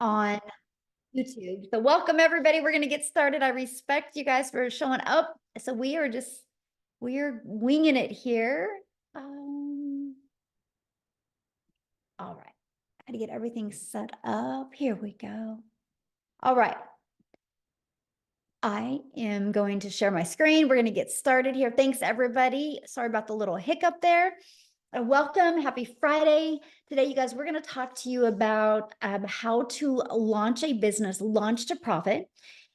on YouTube. So welcome everybody. We're going to get started. I respect you guys for showing up. So we're winging it here. All right. How to get everything set up. Here we go. All right. I am going to share my screen. We're going to get started here. Thanks everybody. Sorry about the little hiccup there. Welcome. Happy Friday. Today, you guys, we're going to talk to you about how to launch a business, launch to profit,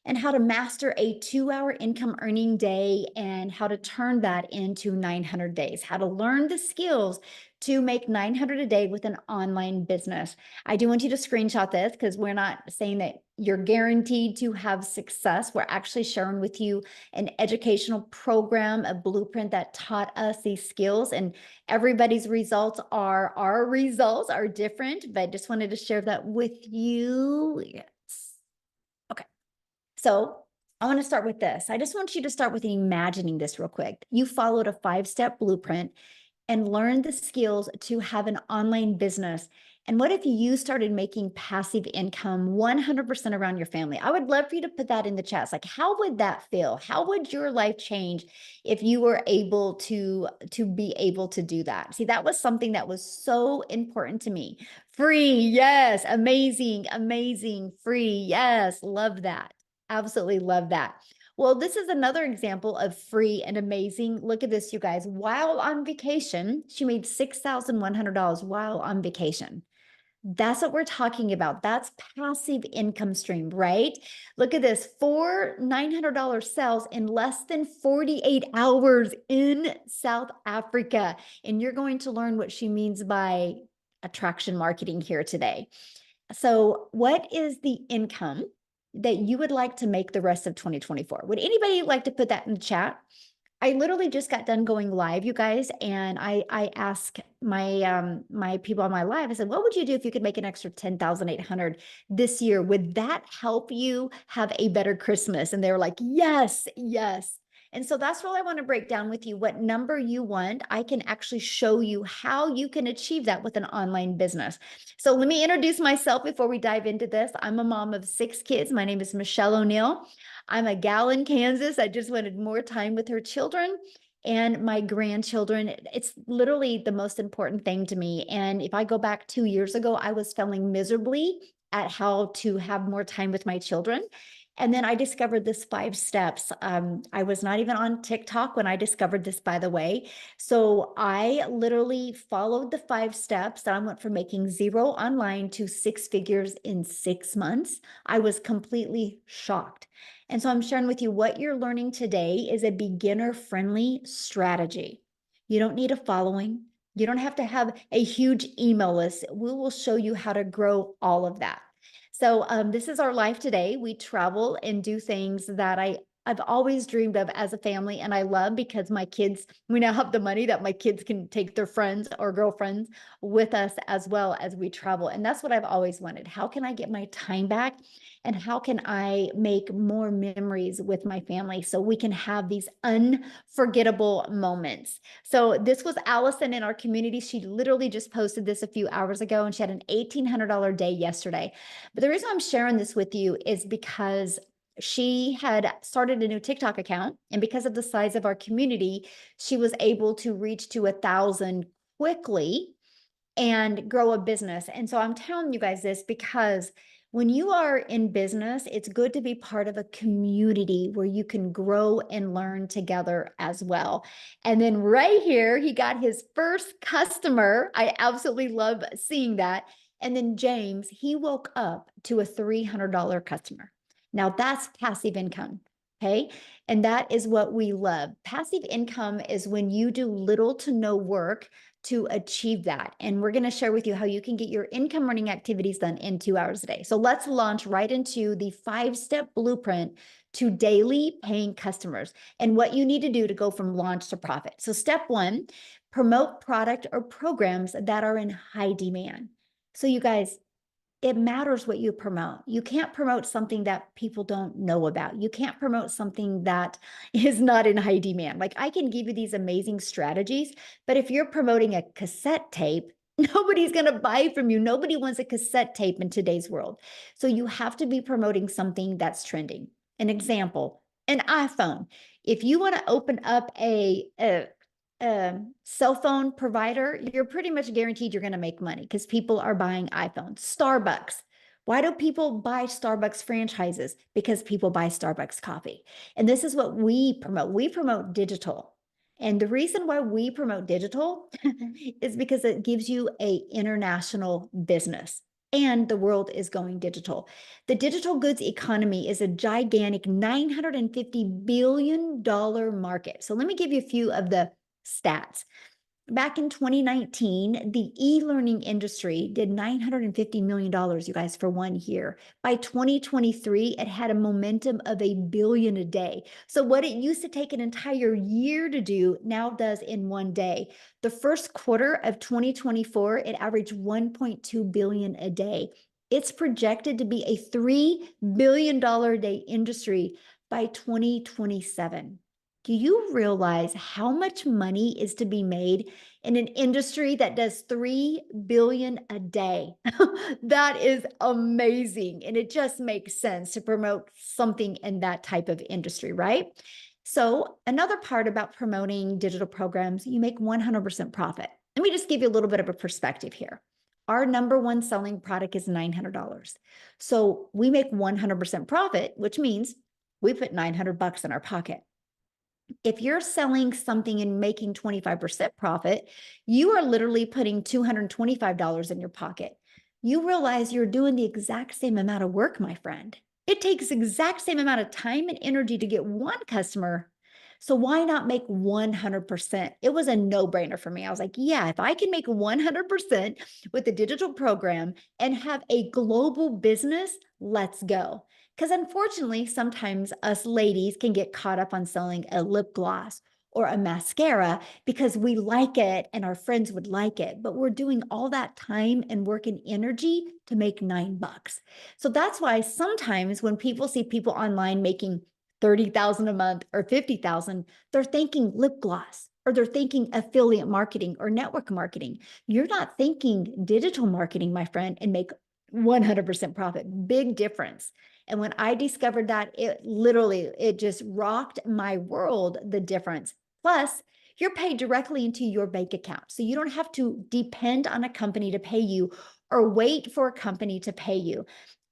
and how to master a 2-hour income earning day and how to turn that into 900 days, how to learn the skills to make 900 a day with an online business. I do want you to screenshot this because we're not saying that you're guaranteed to have success. We're actually sharing with you an educational program, a blueprint that taught us these skills, and everybody's results are, our results are different, but I just wanted to share that with you. Yes. Okay. So I want to start with this. I just want you to start with imagining this real quick. You followed a 5-step blueprint and learned the skills to have an online business. And what if you started making passive income 100% around your family? I would love for you to put that in the chats. Like, how would that feel? How would your life change if you were able to be able to do that? See, that was something that was so important to me. Free, yes, amazing, amazing, free, yes, love that. Absolutely love that. Well, this is another example of free and amazing. Look at this, you guys. While on vacation, she made $6,100 while on vacation. That's what we're talking about. That's passive income stream, right? Look at this, 4 $900 sales in less than 48 hours in South Africa. And you're going to learn what she means by attraction marketing here today. So what is the income that you would like to make the rest of 2024? Would anybody like to put that in the chat? I literally just got done going live, you guys, and I asked my my people on my live, I said, what would you do if you could make an extra 10,800 this year? Would that help you have a better Christmas? And they were like, yes, yes. And so that's what I want to break down with you. What number you want, I can actually show you how you can achieve that with an online business. So let me introduce myself before we dive into this. I'm a mom of 6 kids. My name is Michelle O'Neill. I'm a gal in Kansas. I just wanted more time with her children and my grandchildren. It's literally the most important thing to me. And if I go back 2 years ago, I was failing miserably at how to have more time with my children. And then I discovered this 5 steps. I was not even on TikTok when I discovered this, by the way. So I literally followed the 5 steps that I went from making 0 online to 6 figures in 6 months. I was completely shocked. And so I'm sharing with you what you're learning today is a beginner-friendly strategy. You don't need a following. You don't have to have a huge email list. We will show you how to grow all of that. So this is our life today. We travel and do things that I've always dreamed of as a family, and I love because my kids, we now have the money that my kids can take their friends or girlfriends with us as well as we travel. And that's what I've always wanted. How can I get my time back? And how can I make more memories with my family so we can have these unforgettable moments? So this was Allison in our community. She literally just posted this a few hours ago, and she had an $1,800 day yesterday. But the reason I'm sharing this with you is because she had started a new TikTok account, and because of the size of our community, she was able to reach to 1,000 quickly and grow a business. And so I'm telling you guys this because when you are in business, it's good to be part of a community where you can grow and learn together as well. And then right here, he got his first customer. I absolutely love seeing that. And then James, he woke up to a $300 customer. Now that's passive income. Okay. And that is what we love. Passive income is when you do little to no work to achieve that. And we're going to share with you how you can get your income earning activities done in 2 hours a day. So let's launch right into the 5-step blueprint to daily paying customers and what you need to do to go from launch to profit. So step 1, promote product or programs that are in high demand. So you guys, it matters what you promote. You can't promote something that people don't know about. You can't promote something that is not in high demand. Like I can give you these amazing strategies, but if you're promoting a cassette tape, Nobody's going to buy from you. Nobody wants a cassette tape in today's world. So you have to be promoting something that's trending. An example, an iPhone. If you want to open up a cell phone provider, you're pretty much guaranteed you're going to make money because people are buying iPhones. Starbucks. Why do people buy Starbucks franchises? Because people buy Starbucks coffee. And this is what we promote. We promote digital. And the reason why we promote digital is because it gives you a international business and the world is going digital. The digital goods economy is a gigantic $950 billion market. So let me give you a few of the stats. Back in 2019, the e-learning industry did $950 million, you guys, for 1 year. By 2023, it had a momentum of $1 billion a day. So what it used to take an entire year to do now does in 1 day. The first quarter of 2024, it averaged $1.2 billion a day. It's projected to be a $3 billion a day industry by 2027. Do you realize how much money is to be made in an industry that does 3 billion a day? That is amazing. And it just makes sense to promote something in that type of industry, right? So another part about promoting digital programs, you make 100% profit. Let me just give you a little bit of a perspective here. Our number one selling product is $900. So we make 100% profit, which means we put $900 in our pocket. If you're selling something and making 25% profit, you are literally putting $225 in your pocket. You realize you're doing the exact same amount of work, my friend. It takes exact same amount of time and energy to get one customer. So why not make 100%? It was a no-brainer for me. I was like, yeah, if I can make 100% with the digital program and have a global business, let's go. Because unfortunately, sometimes us ladies can get caught up on selling a lip gloss or a mascara because we like it and our friends would like it, but we're doing all that time and work and energy to make $9. So that's why sometimes when people see people online making 30,000 a month or 50,000, they're thinking lip gloss or they're thinking affiliate marketing or network marketing. You're not thinking digital marketing, my friend, and make 100% profit. Big difference. And when I discovered that, it just rocked my world, the difference. Plus, you're paid directly into your bank account. So you don't have to depend on a company to pay you or wait for a company to pay you.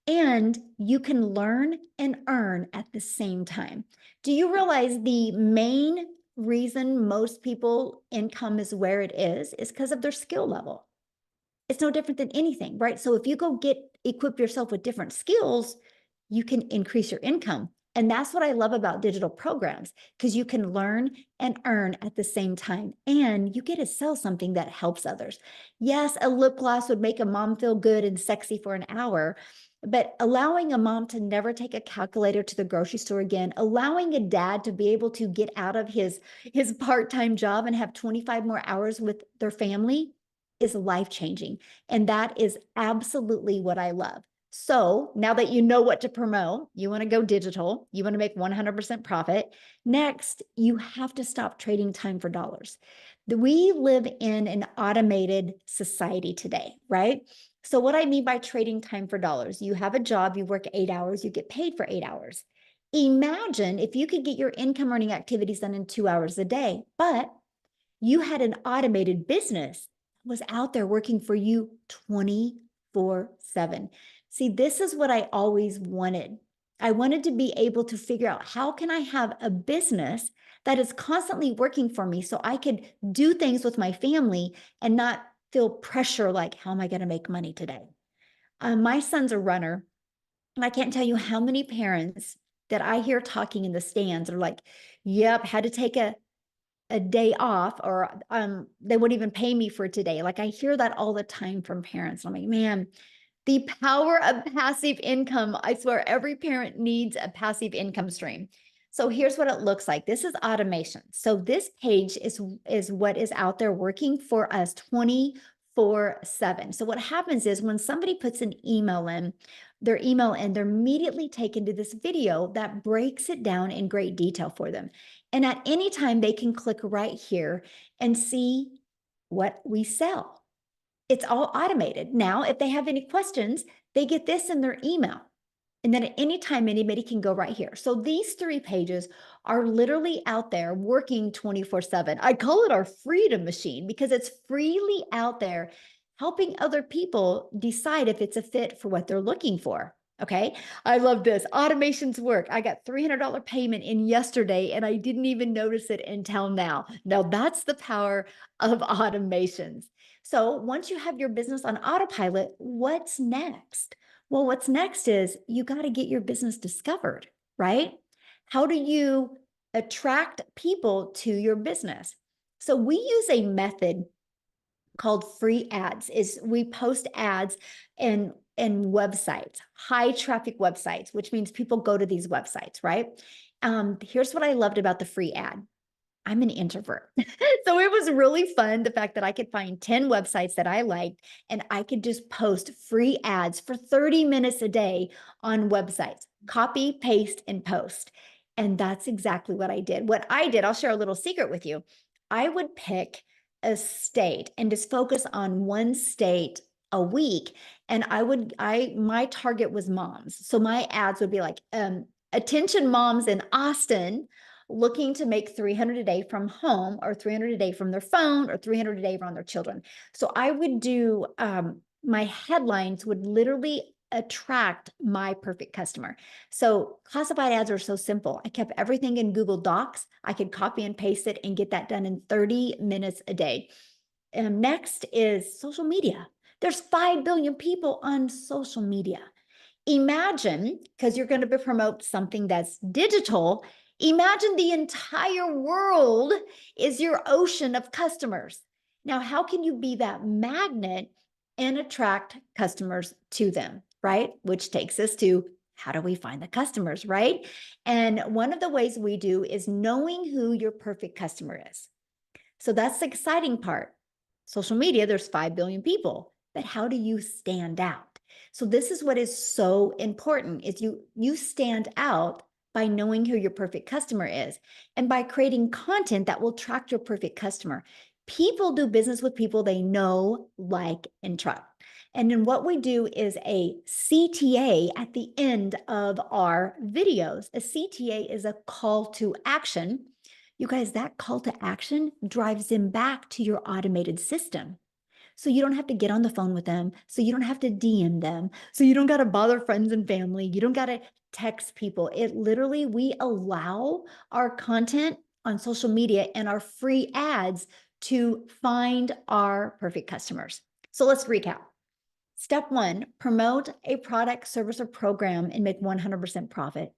And you can learn and earn at the same time. Do you realize the main reason most people income is where it is because of their skill level? It's no different than anything, right? So if you go equip yourself with different skills, you can increase your income. And that's what I love about digital programs, because you can learn and earn at the same time, and you get to sell something that helps others. Yes, a lip gloss would make a mom feel good and sexy for an hour, but allowing a mom to never take a calculator to the grocery store again, allowing a dad to be able to get out of his part-time job and have 25 more hours with their family is life-changing. And that is absolutely what I love. So now that you know what to promote, you want to go digital, you want to make 100% profit. Next, you have to stop trading time for dollars. We live in an automated society today, right? So what I mean by trading time for dollars, you have a job, you work 8 hours, you get paid for 8 hours. Imagine if you could get your income earning activities done in 2 hours a day, but you had an automated business that was out there working for you 24/7. See, this is what I always wanted. I wanted to be able to figure out, how can I have a business that is constantly working for me so I could do things with my family and not feel pressure like, how am I going to make money today? My son's a runner, and I can't tell you how many parents that I hear talking in the stands are like, yep, had to take a day off, or they wouldn't even pay me for today. Like I hear that all the time from parents. I'm like, man, the power of passive income. I swear every parent needs a passive income stream. So here's what it looks like. This is automation. So this page is what is out there working for us 24/7. So what happens is when somebody puts an email in, they're immediately taken to this video that breaks it down in great detail for them. And at any time, they can click right here and see what we sell. It's all automated. Now, if they have any questions, they get this in their email. And then at any time, anybody can go right here. So these 3 pages are literally out there working 24/7. I call it our freedom machine because it's freely out there helping other people decide if it's a fit for what they're looking for. Okay. I love this. Automations work. I got $300 payment in yesterday and I didn't even notice it until now. Now that's the power of automations. So once you have your business on autopilot, what's next? Well, what's next is you got to get your business discovered, right? How do you attract people to your business? So we use a method called free ads. Is we post ads in websites, high traffic websites, which means people go to these websites, right? Here's what I loved about the free ad. I'm an introvert. So it was really fun, the fact that I could find 10 websites that I liked and I could just post free ads for 30 minutes a day on websites, copy, paste, and post. And that's exactly what I did. What I did, I'll share a little secret with you. I would pick a state and just focus on one state a week. And my target was moms. So my ads would be like, attention moms in Austin looking to make 300 a day from home or 300 a day from their phone or 300 a day from their children. So I would do, my headlines would literally attract my perfect customer. So classified ads are so simple. I kept everything in Google Docs. I could copy and paste it and get that done in 30 minutes a day. And next is social media. There's 5 billion people on social media. Imagine, because you're going to promote something that's digital, imagine the entire world is your ocean of customers. Now, how can you be that magnet and attract customers to them, right? Which takes us to how do we find the customers, right? And one of the ways we do is knowing who your perfect customer is. So that's the exciting part. Social media, there's 5 billion people, but how do you stand out? So this is what is so important is you stand out by knowing who your perfect customer is and by creating content that will attract your perfect customer. People do business with people they know, like, and trust. And then what we do is a CTA at the end of our videos. A CTA is a call to action. You guys, that call to action drives them back to your automated system. So you don't have to get on the phone with them. So you don't have to DM them. So you don't got to bother friends and family. You don't got to text people. It literally, we allow our content on social media and our free ads to find our perfect customers. So let's recap. Step 1, promote a product, service, or program and make 100% profit.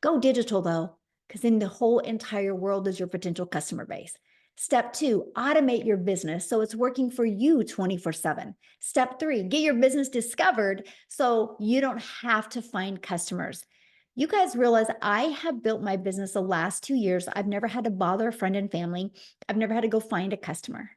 Go digital though, because then the whole entire world is your potential customer base. Step 2, automate your business so it's working for you 24/7. Step 3, get your business discovered so you don't have to find customers. You guys realize I have built my business the last 2 years. I've never had to bother a friend and family. I've never had to go find a customer.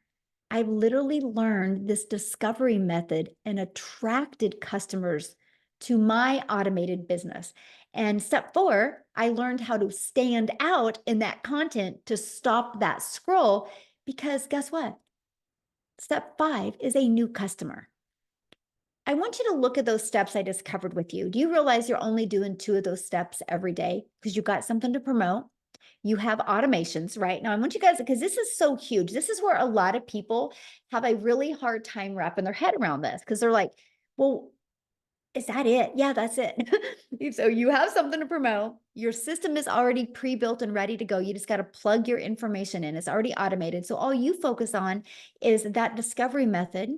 I've literally learned this discovery method and attracted customers to my automated business. And step 4, I learned how to stand out in that content to stop that scroll because guess what? Step 5 is a new customer. I want you to look at those steps I just covered with you. Do you realize you're only doing 2 of those steps every day because you got something to promote? You have automations, right? Now, I want you guys, because this is so huge. This is where a lot of people have a really hard time wrapping their head around this because they're like, well, is that it? Yeah, that's it. So you have something to promote. Your system is already pre-built and ready to go. You just got to plug your information in. It's already automated. So all you focus on is that discovery method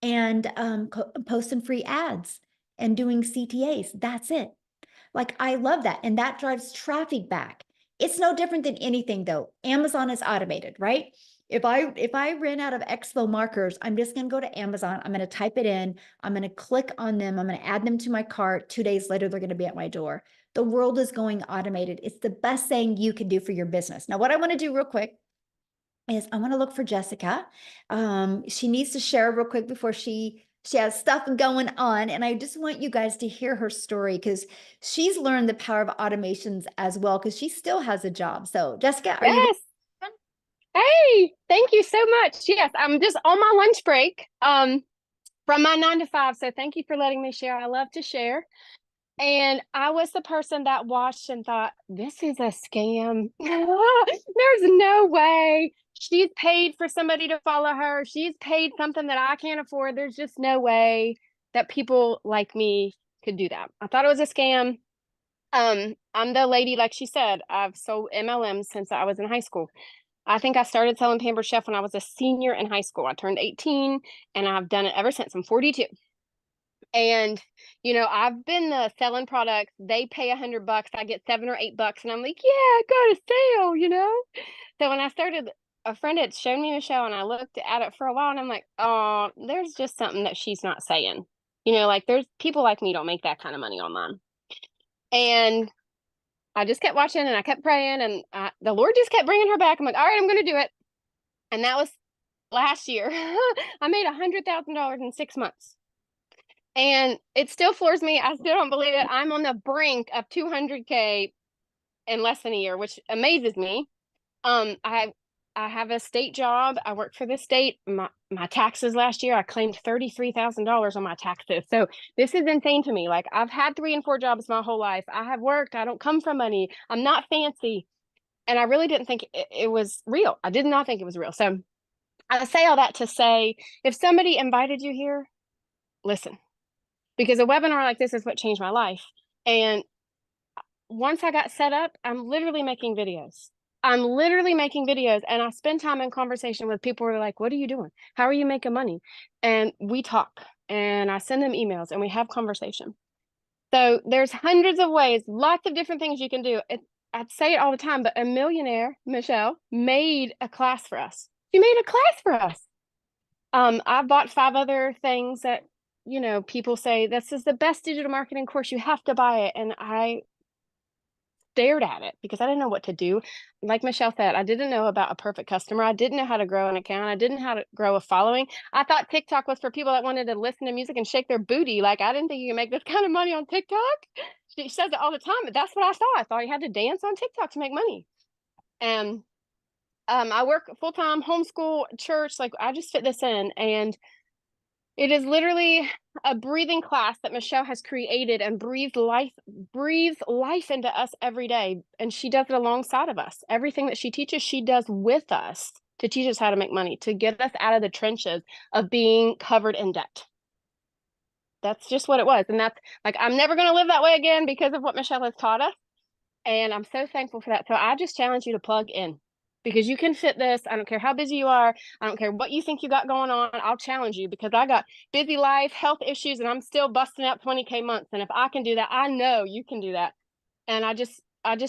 and posting free ads and doing CTAs. That's it. Like, I love that. And that drives traffic back. It's no different than anything though. Amazon is automated, right? If I ran out of expo markers, I'm just going to go to Amazon. I'm going to type it in. I'm going to click on them. I'm going to add them to my cart. 2 days later, they're going to be at my door. The world is going automated. It's the best thing you can do for your business. Now, what I want to do real quick is I want to look for Jessica. She needs to share real quick before she has stuff going on. And I just want you guys to hear her story because she's learned the power of automations as well because she still has a job. So Jessica, are you Yes. there? Hey, thank you so much. Yes, I'm just on my lunch break from my 9 to 5. So thank you for letting me share. I love to share. And I was the person that watched and thought, this is a scam. There's no way. She's paid for somebody to follow her. She's paid something that I can't afford. There's just no way that people like me could do that. I thought it was a scam. I'm the lady, like she said, I've sold MLMs since I was in high school. I think I started selling Pampered Chef when I was a senior in high school. I turned 18 and I've done it ever since. I'm 42. And, I've been selling products. They pay $100. I get $7 or $8. And I'm like, yeah, I got a sale. So when I started, a friend had shown me Michelle and I looked at it for a while and I'm like, oh, there's just something that she's not saying. Like there's people like me don't make that kind of money online. And I just kept watching and I kept praying and the Lord just kept bringing her back. I'm like, all right, I'm going to do it. And that was last year. I made $100,000 in 6 months. And it still floors me. I still don't believe it. I'm on the brink of 200K in less than a year, which amazes me. I have a state job. I work for the state. My taxes last year, I claimed $33,000 on my taxes. So this is insane to me. Like I've had 3 and 4 jobs my whole life. I have worked. I don't come from money. I'm not fancy. And I really didn't think it was real. I did not think it was real. So I say all that to say, if somebody invited you here, listen, because a webinar like this is what changed my life. And once I got set up, I'm literally making videos. And I spend time in conversation with people who are like, what are you doing? How are you making money? And we talk and I send them emails and we have conversation. So there's hundreds of ways, lots of different things you can do. I'd say it all the time, but a millionaire, Michelle, made a class for us. She made a class for us. I bought 5 other things that, people say this is the best digital marketing course. You have to buy it. And I stared at it because I didn't know what to do. Like Michelle said, I didn't know about a perfect customer. I didn't know how to grow an account. I didn't know how to grow a following. I thought TikTok was for people that wanted to listen to music and shake their booty. Like I didn't think you could make this kind of money on TikTok. She says it all the time, but that's what I thought. I thought you had to dance on TikTok to make money. And I work full time, homeschool, church. Like I just fit this in, and it is literally a breathing class that Michelle has created and breathes life into us every day. And she does it alongside of us. Everything that she teaches, she does with us to teach us how to make money, to get us out of the trenches of being covered in debt. That's just what it was. And that's like, I'm never going to live that way again because of what Michelle has taught us. And I'm so thankful for that. So I just challenge you to plug in because you can fit this. I don't care how busy you are. I don't care what you think you got going on. I'll challenge you because I got busy life, health issues, and I'm still busting out 20K months. And if I can do that, I know you can do that. And I just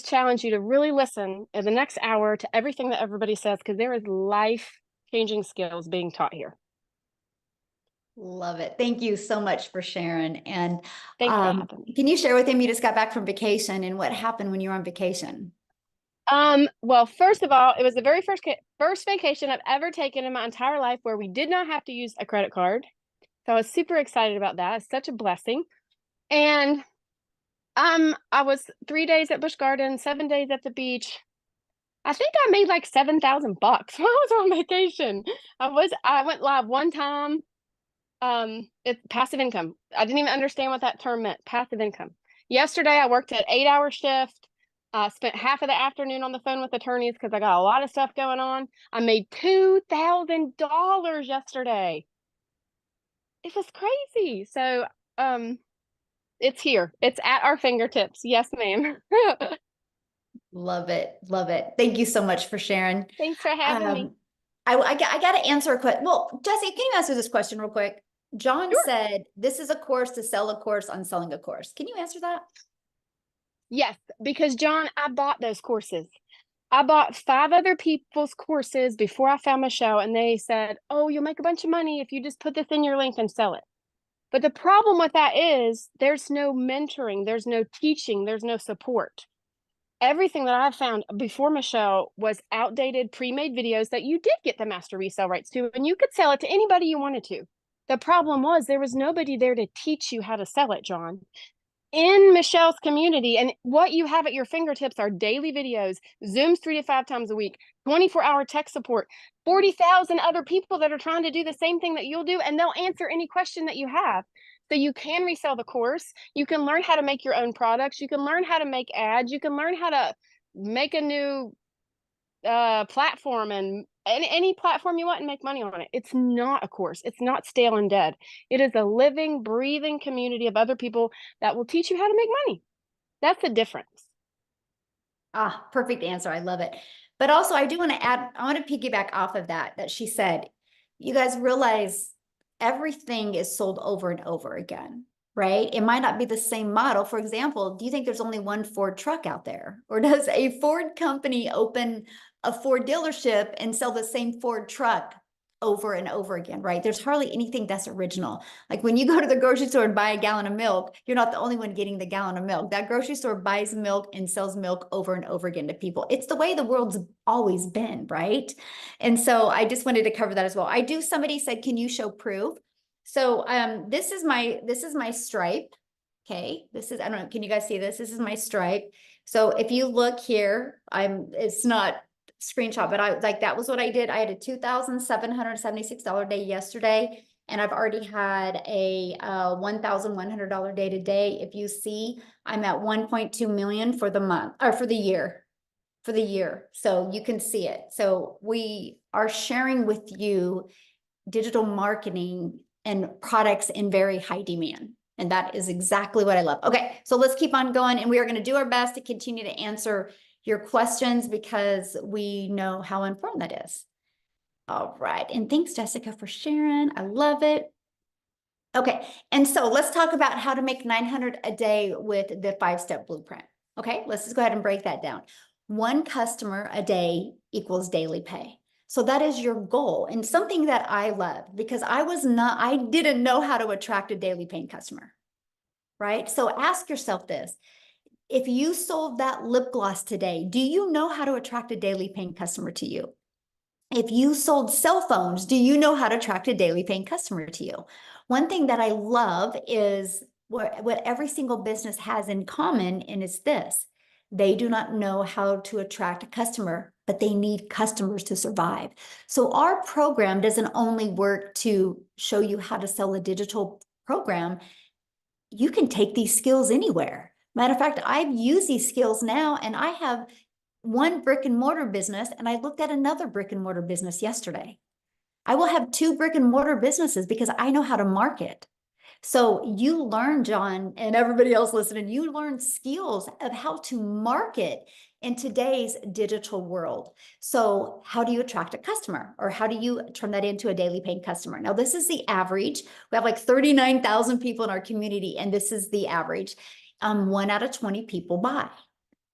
challenge you to really listen in the next hour to everything that everybody says because there is life-changing skills being taught here. Love it. Thank you so much for sharing. And Thanks for having me. can you share with him, you just got back from vacation and what happened when you were on vacation? Well, first of all, it was the very first vacation I've ever taken in my entire life where we did not have to use a credit card. So I was super excited about that. It's such a blessing. And I was 3 days at Busch Gardens, 7 days at the beach. I think I made like $7,000 when I was on vacation. I went live one time. It's passive income. I didn't even understand what that term meant. Passive income. Yesterday I worked an 8-hour shift. Spent half of the afternoon on the phone with attorneys because I got a lot of stuff going on. I made $2,000 yesterday. It was crazy. So, it's here. It's at our fingertips. Yes, ma'am. Love it. Love it. Thank you so much for sharing. Thanks for having me. I got to answer a question. Well, Jesse, can you answer this question real quick? John Sure. said, this is a course to sell a course on selling a course. Can you answer that? Yes, because John, I bought those courses. I bought 5 other people's courses before I found Michelle, and they said, oh, you'll make a bunch of money if you just put this in your link and sell it. But the problem with that is there's no mentoring, there's no teaching, there's no support. Everything that I found before Michelle was outdated, pre-made videos that you did get the master resale rights to, and you could sell it to anybody you wanted to. The problem was there was nobody there to teach you how to sell it, John. in Michelle's community, and what you have at your fingertips are daily videos, Zooms 3 to 5 times a week, 24-hour tech support, 40,000 other people that are trying to do the same thing that you'll do, and they'll answer any question that you have. So you can resell the course. You can learn how to make your own products. You can learn how to make ads. You can learn how to make a new platform and any platform you want and make money on it. It's not a course. It's not stale and dead. It is a living, breathing community of other people that will teach you how to make money. That's the difference. Ah, perfect answer. I love it. But also, I do want to add, I want to piggyback off of that she said, you guys realize everything is sold over and over again, right? It might not be the same model. For example, do you think there's only one Ford truck out there? Or does a Ford company open a Ford dealership and sell the same Ford truck over and over again, right? There's hardly anything that's original. Like when you go to the grocery store and buy a gallon of milk, you're not the only one getting the gallon of milk. That grocery store buys milk and sells milk over and over again to people. It's the way the world's always been, right? And so I just wanted to cover that as well. Somebody said, can you show proof? So this is my stripe. Okay, I don't know, can you guys see this? This is my stripe. So if you look here, it's not screenshot, but I like, that was what I did. I had a $2,776 day yesterday, and I've already had a $1,100 day today. If you see, I'm at 1.2 million for the month or for the year. So you can see it. So we are sharing with you digital marketing and products in very high demand. And that is exactly what I love. Okay, so let's keep on going, and we are going to do our best to continue to answer your questions because we know how important that is. All right, and thanks, Jessica, for sharing. I love it. Okay, and so let's talk about how to make 900 a day with the 5-step blueprint. Okay, let's just go ahead and break that down. One customer a day equals daily pay. So that is your goal, and something that I love, because I didn't know how to attract a daily paying customer, right? So ask yourself this. If you sold that lip gloss today, do you know how to attract a daily paying customer to you? If you sold cell phones, do you know how to attract a daily paying customer to you? One thing that I love is what every single business has in common, and it's this. They do not know how to attract a customer, but they need customers to survive. So our program doesn't only work to show you how to sell a digital program. You can take these skills anywhere. Matter of fact, I've used these skills now, and I have one brick and mortar business, and I looked at another brick and mortar business yesterday. I will have 2 brick and mortar businesses because I know how to market. So you learn, John, and everybody else listening, you learn skills of how to market in today's digital world. So how do you attract a customer, or how do you turn that into a daily paying customer? Now, this is the average. We have like 39,000 people in our community, and this is the average. 1 out of 20 people buy.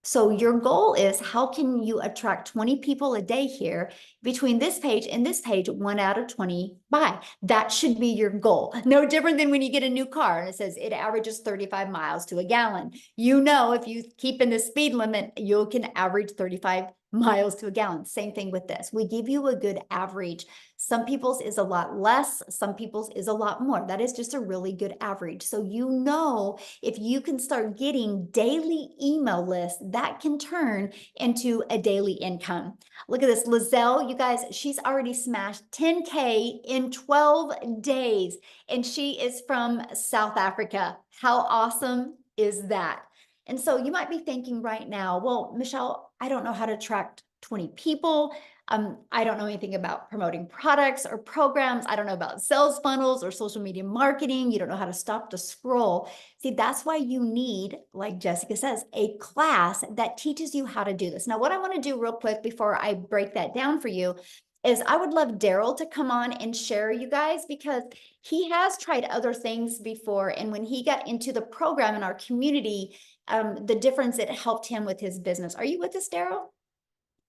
So your goal is, how can you attract 20 people a day here between this page and this page? 1 out of 20 buy. That should be your goal. No different than when you get a new car and it says it averages 35 miles to a gallon. You know, if you keep in the speed limit, you can average 35 miles to a gallon. Same thing with this. We give you a good average. Some people's is a lot less, some people's is a lot more. That is just a really good average. So you know, if you can start getting daily email lists, that can turn into a daily income. Look at this, Lizelle, you guys, she's already smashed 10K in 12 days, and she is from South Africa. How awesome is that? And so you might be thinking right now, well, Michelle, I don't know how to attract 20 people. I don't know anything about promoting products or programs. I don't know about sales funnels or social media marketing. You don't know how to stop the scroll. See, that's why you need, like Jessica says, a class that teaches you how to do this. Now, what I want to do real quick before I break that down for you is I would love Daryl to come on and share, you guys, because he has tried other things before. And when he got into the program in our community, the difference it helped him with his business. Are you with us, Daryl?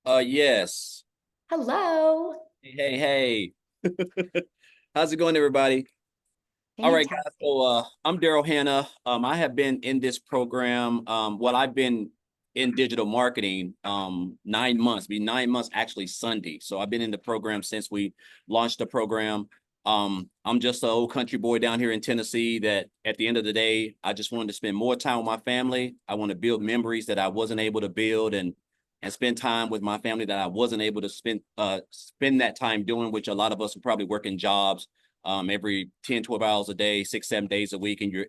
Yes. Hello. Hey. How's it going, everybody? All right, guys. So I'm Daryl Hanna. I have been in this program. I've been in digital marketing 9 months, 9 months actually Sunday. So I've been in the program since we launched the program. I'm just an old country boy down here in Tennessee that at the end of the day, I just wanted to spend more time with my family. I want to build memories that I wasn't able to build and spend time with my family that I wasn't able to spend that time doing, which a lot of us are probably working jobs every 10, 12 hours a day, 6, 7 days a week. And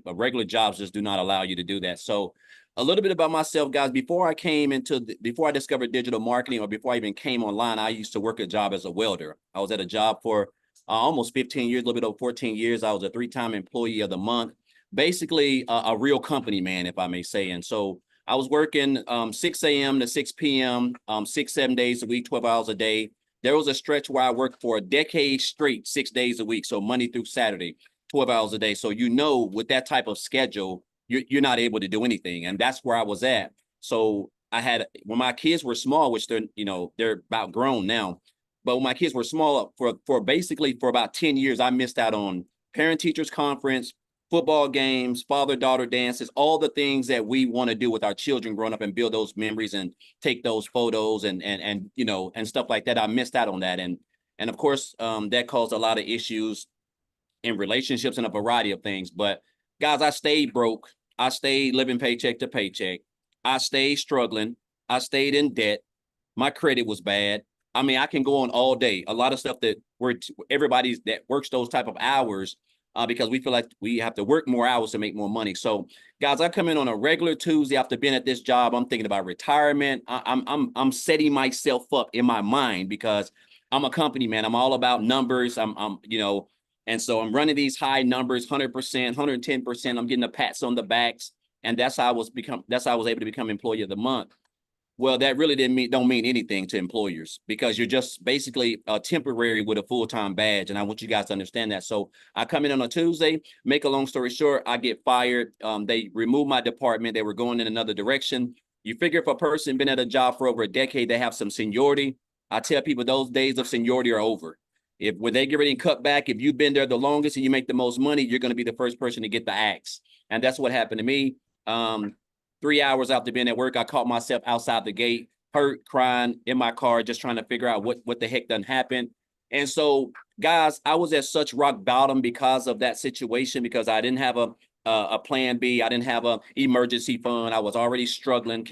regular jobs just do not allow you to do that. So a little bit about myself, guys. Before I discovered digital marketing, or before I even came online, I used to work a job as a welder. I was at a job for almost 15 years, a little bit over 14 years. I was a 3-time employee of the month, basically a real company man, if I may say. And so I was working 6 a.m. to 6 p.m., 6, 7 days a week, 12 hours a day. There was a stretch where I worked for a decade straight, 6 days a week. So Monday through Saturday, 12 hours a day. So, with that type of schedule, you're not able to do anything. And that's where I was at. So when my kids were small, which they're about grown now, but when my kids were small, for about 10 years, I missed out on parent-teachers conference, football games, father-daughter dances, all the things that we want to do with our children growing up and build those memories and take those photos and stuff like that. I missed out on that. And of course, that caused a lot of issues in relationships and a variety of things. But guys, I stayed broke. I stayed living paycheck to paycheck. I stayed struggling. I stayed in debt. My credit was bad. I mean, I can go on all day. A lot of stuff that everybody that works those type of hours because we feel like we have to work more hours to make more money. So, guys, I come in on a regular Tuesday after being at this job. I'm thinking about retirement. I'm setting myself up in my mind because I'm a company man. I'm all about numbers. And so I'm running these high numbers, 100%, 110%. I'm getting the pats on the backs, and that's how I was able to become employee of the month. Well, that really don't mean anything to employers because you're just basically temporary with a full-time badge. And I want you guys to understand that. So I come in on a Tuesday, make a long story short, I get fired. They remove my department. They were going in another direction. You figure if a person been at a job for over a decade, they have some seniority. I tell people those days of seniority are over. When they get ready and cut back, if you've been there the longest and you make the most money, you're going to be the first person to get the axe. And that's what happened to me. 3 hours after being at work, I caught myself outside the gate, hurt, crying in my car, just trying to figure out what the heck done happened. And so, guys, I was at such rock bottom because of that situation, because I didn't have a plan B. I didn't have a emergency fund. I was already struggling,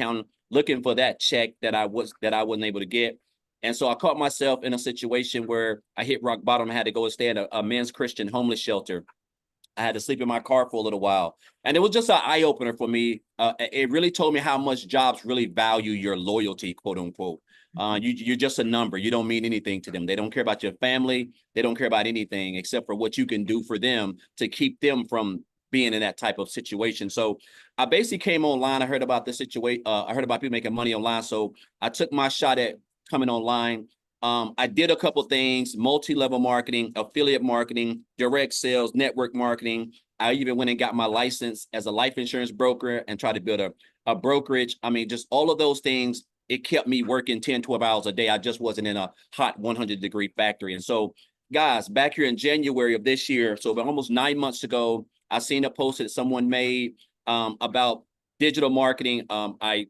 looking for that check that I wasn't able to get. And so I caught myself in a situation where I hit rock bottom. I had to go and stay at a men's Christian homeless shelter. I had to sleep in my car for a little while. And it was just an eye opener for me. It really told me how much jobs really value your loyalty, quote unquote. You're just a number. You don't mean anything to them. They don't care about your family. They don't care about anything except for what you can do for them to keep them from being in that type of situation. So I basically came online. I heard about the situation. I heard about people making money online. So I took my shot at coming online. I did a couple things: multi-level marketing, affiliate marketing, direct sales, network marketing. I even went and got my license as a life insurance broker and tried to build a brokerage. I mean, just all of those things, it kept me working 10, 12 hours a day. I just wasn't in a hot 100-degree factory. And so, guys, back here in January of this year, so almost 9 months ago, I seen a post that someone made about digital marketing. I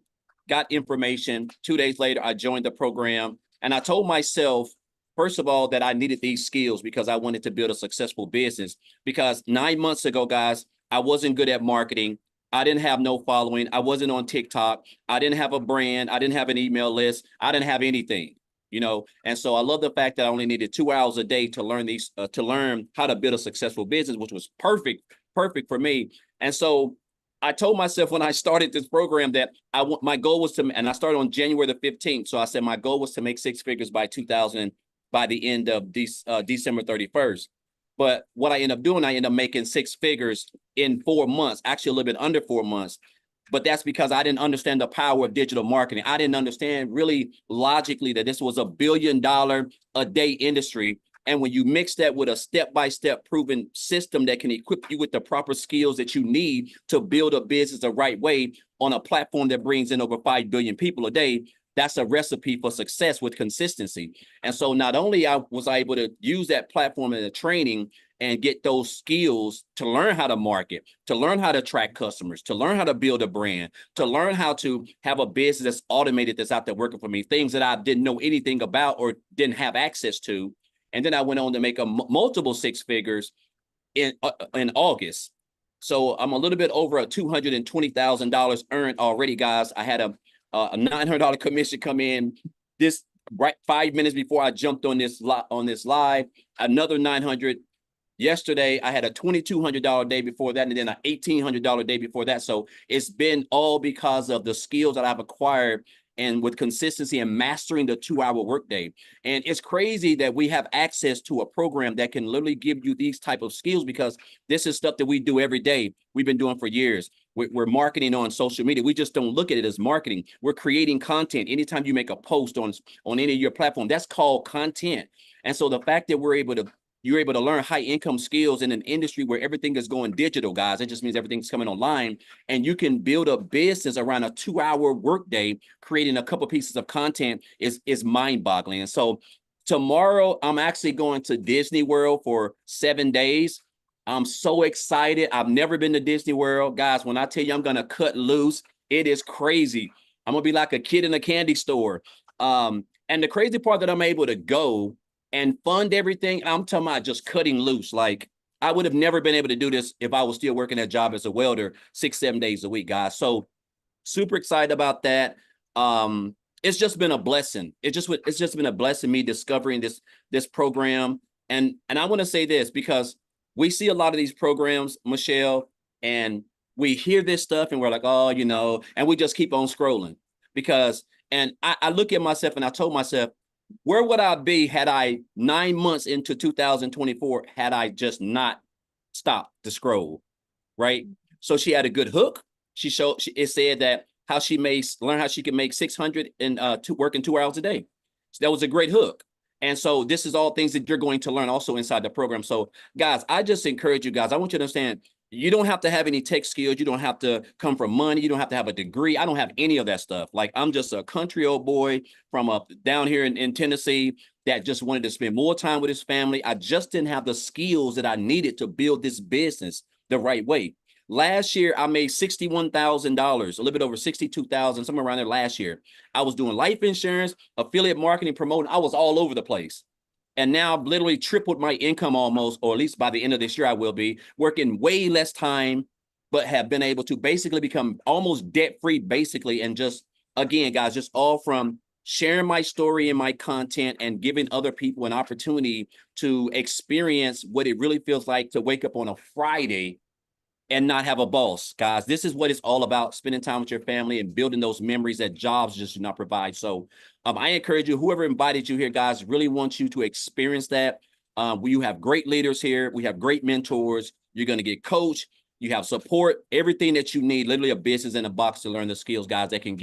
got information. 2 days later, I joined the program. And I told myself, first of all, that I needed these skills because I wanted to build a successful business. Because 9 months ago, guys, I wasn't good at marketing. I didn't have no following. I wasn't on TikTok. I didn't have a brand. I didn't have an email list. I didn't have anything, And so I love the fact that I only needed 2 hours a day to learn how to build a successful business, which was perfect for me. And so I told myself when I started this program that my goal was and I started on January the 15th. So I said my goal was to make 6 figures by the end of December 31st. But what I ended up doing, I ended up making 6 figures in 4 months, actually a little bit under 4 months. But that's because I didn't understand the power of digital marketing. I didn't understand really logically that this was a $1 billion a day industry. And when you mix that with a step-by-step proven system that can equip you with the proper skills that you need to build a business the right way on a platform that brings in over 5 billion people a day, that's a recipe for success with consistency. And so not only was I able to use that platform in the training and get those skills to learn how to market, to learn how to attract customers, to learn how to build a brand, to learn how to have a business that's automated, that's out there working for me, things that I didn't know anything about or didn't have access to. And then I went on to make a multiple six figures in August. So I'm a little bit over a $220,000 earned already, guys. I had a $900 commission come in this right 5 minutes before I jumped on this live. Another 900 yesterday. I had a $2,200 day before that, and then an $1,800 day before that. So it's been all because of the skills that I've acquired and with consistency and mastering the 2-hour workday. And it's crazy that we have access to a program that can literally give you these type of skills, because this is stuff that we do every day. We've been doing for years. We're marketing on social media. We just don't look at it as marketing. We're creating content. Anytime you make a post on any of your platform, that's called content. And so the fact that you're able to learn high income skills in an industry where everything is going digital, guys. It just means everything's coming online, and you can build a business around a 2-hour workday, creating a couple pieces of content is mind boggling. And so tomorrow I'm actually going to Disney World for 7 days. I'm so excited. I've never been to Disney World, guys. When I tell you I'm going to cut loose, it is crazy. I'm going to be like a kid in a candy store. And the crazy part that I'm able to go and fund everything, I'm talking about just cutting loose. Like, I would have never been able to do this if I was still working that job as a welder 6-7 days a week, guys. So super excited about that. It's just been a blessing. It's just been a blessing, me discovering this program. And I want to say this, because we see a lot of these programs, Michelle, and we hear this stuff and we're like, oh, and we just keep on scrolling. And I look at myself and I told myself, where would I be had I 9 months into 2024 had I just not stopped to scroll, right? So she had a good hook. It said that learn how she can make 600 and working 2 hours a day. So that was a great hook. And so this is all things that you're going to learn also inside the program. So guys, I just encourage you guys. I want you to understand, you don't have to have any tech skills. You don't have to come from money. You don't have to have a degree. I don't have any of that stuff. Like, I'm just a country old boy from up down here in Tennessee that just wanted to spend more time with his family. I just didn't have the skills that I needed to build this business the right way. Last year, I made $61,000, a little bit over 62,000, somewhere around there last year. I was doing life insurance, affiliate marketing, promoting. I was all over the place. And now I've literally tripled my income almost, or at least by the end of this year, I will be working way less time, but have been able to basically become almost debt-free, basically. And just, again, guys, just all from sharing my story and my content and giving other people an opportunity to experience what it really feels like to wake up on a Friday and not have a boss, guys. This is what it's all about, spending time with your family and building those memories that jobs just do not provide. So I encourage you, whoever invited you here, guys, really wants you to experience that. We have great leaders here. We have great mentors. You're going to get coached. You have support, everything that you need, literally a business in a box to learn the skills, guys, that can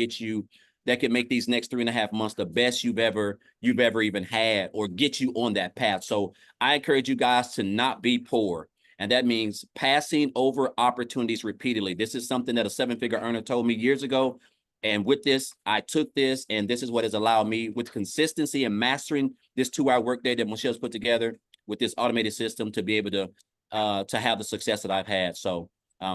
make these next 3.5 months the best you've ever even had, or get you on that path. So I encourage you guys to not be poor. And that means passing over opportunities repeatedly. This is something that a 7-figure earner told me years ago. And with this, I took this, and this is what has allowed me, with consistency and mastering this 2-hour workday that Michelle's put together with this automated system, to be able to have the success that I've had. So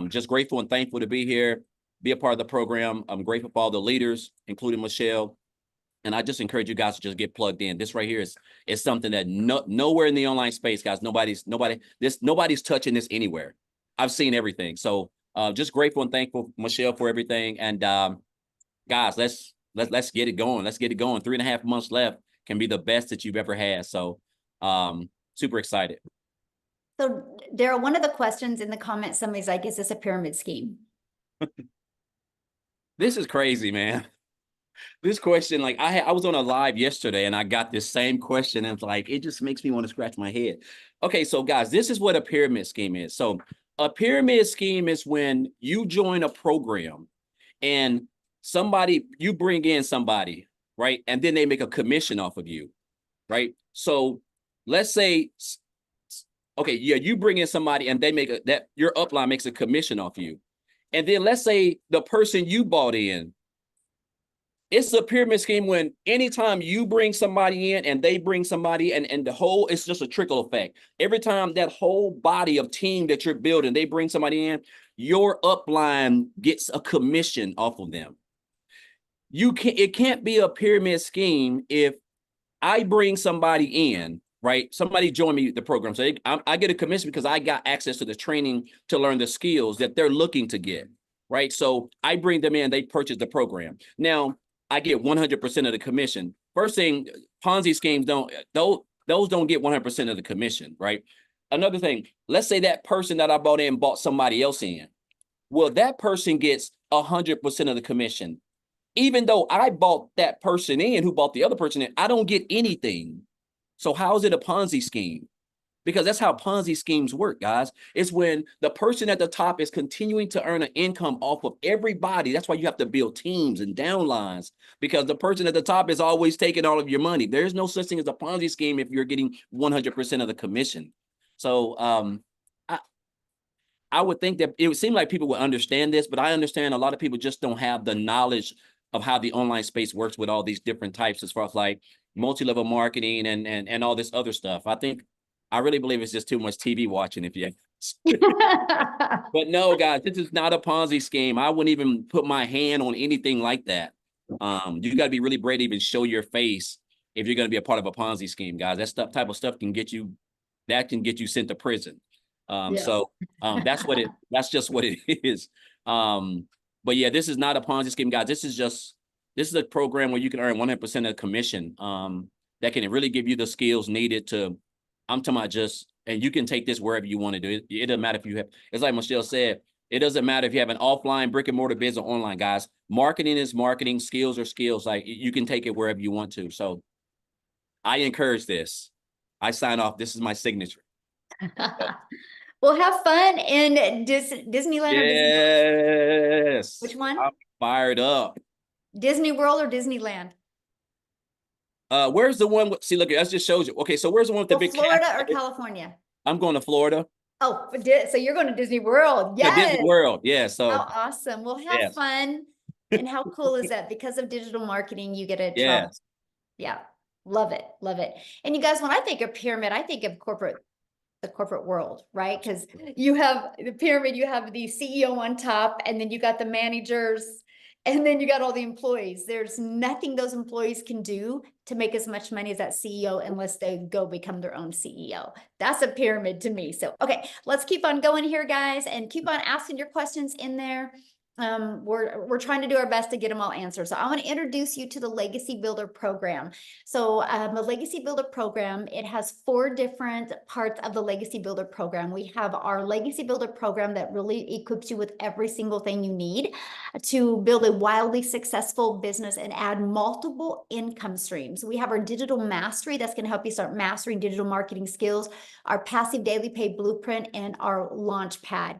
just grateful and thankful to be here, be a part of the program. I'm grateful for all the leaders, including Michelle. And I just encourage you guys to just get plugged in. This right here is something that nowhere in the online space, guys, nobody's touching this anywhere. I've seen everything. So just grateful and thankful, Michelle, for everything. And guys, let's get it going. Let's get it going. 3.5 months left can be the best that you've ever had. So super excited. So Daryl, one of the questions in the comments, somebody's like, is this a pyramid scheme? This is crazy, man. This question, like, I was on a live yesterday and I got this same question, and it's like, it just makes me want to scratch my head. Okay, so guys, this is what a pyramid scheme is. So a pyramid scheme is when you join a program and you bring in somebody, right? And then they make a commission off of you, right? So let's say, okay, yeah, you bring in somebody and they your upline makes a commission off you. And then let's say the person you bought in, it's a pyramid scheme when anytime you bring somebody in and they bring somebody in, and it's just a trickle effect. Every time that whole body of team that you're building, they bring somebody in, your upline gets a commission off of them. It can't be a pyramid scheme if I bring somebody in, right? Somebody join me the program. So I get a commission because I got access to the training to learn the skills that they're looking to get, right? So I bring them in, they purchase the program. Now I get 100% of the commission. First thing, Ponzi schemes those don't get 100% of the commission, right? Another thing, let's say that person that I bought in bought somebody else in. Well, that person gets 100% of the commission. Even though I bought that person in who bought the other person in, I don't get anything. So how is it a Ponzi scheme? Because that's how Ponzi schemes work, guys. It's when the person at the top is continuing to earn an income off of everybody. That's why you have to build teams and downlines, because the person at the top is always taking all of your money. There's no such thing as a Ponzi scheme if you're getting 100% of the commission. So I would think that it would seem like people would understand this, but I understand a lot of people just don't have the knowledge of how the online space works with all these different types as far as like multi-level marketing and all this other stuff. I really believe it's just too much TV watching, if you but no, guys, this is not a Ponzi scheme. I wouldn't even put my hand on anything like that. You got to be really brave to even show your face if you're going to be a part of a Ponzi scheme, guys. That type of stuff can get you sent to prison. So that's just what it is. But yeah, this is not a Ponzi scheme, guys. This is a program where you can earn 100% of commission that can really give you the skills needed to, I'm talking about and you can take this wherever you want to do it. It doesn't matter if you have, it's like Michelle said, it doesn't matter if you have an offline brick and mortar business or online, guys. Marketing is marketing, skills are skills. Like you can take it wherever you want to. So I encourage this. I sign off. This is my signature. Well, have fun in Disneyland or Disney. Yes. Which one? I'm fired up. Disney World or Disneyland? Where's the one? See, look, that just shows you. Okay, so where's the one with the big Florida castle? or California? I'm going to Florida. Oh, so you're going to Disney World. Yeah, Yes. Disney World. Yeah. So how awesome. Well, have fun. And how cool is that? Because of digital marketing, you get to travel. Yeah. Love it. Love it. And you guys, when I think of pyramid, I think of the corporate world, right? Because you have the pyramid, you have the CEO on top, and then you got the managers, and then you got all the employees. There's nothing those employees can do to make as much money as that CEO unless they go become their own CEO. That's a pyramid to me. So, okay, let's keep on going here, guys, and keep on asking your questions in there. We're trying to do our best to get them all answered. So I want to introduce you to the Legacy Builder program. So the Legacy Builder program, it has 4 different parts of the Legacy Builder program. We have our Legacy Builder program that really equips you with every single thing you need to build a wildly successful business and add multiple income streams. We have our digital mastery that's going to help you start mastering digital marketing skills, our passive daily pay blueprint, and our launch pad.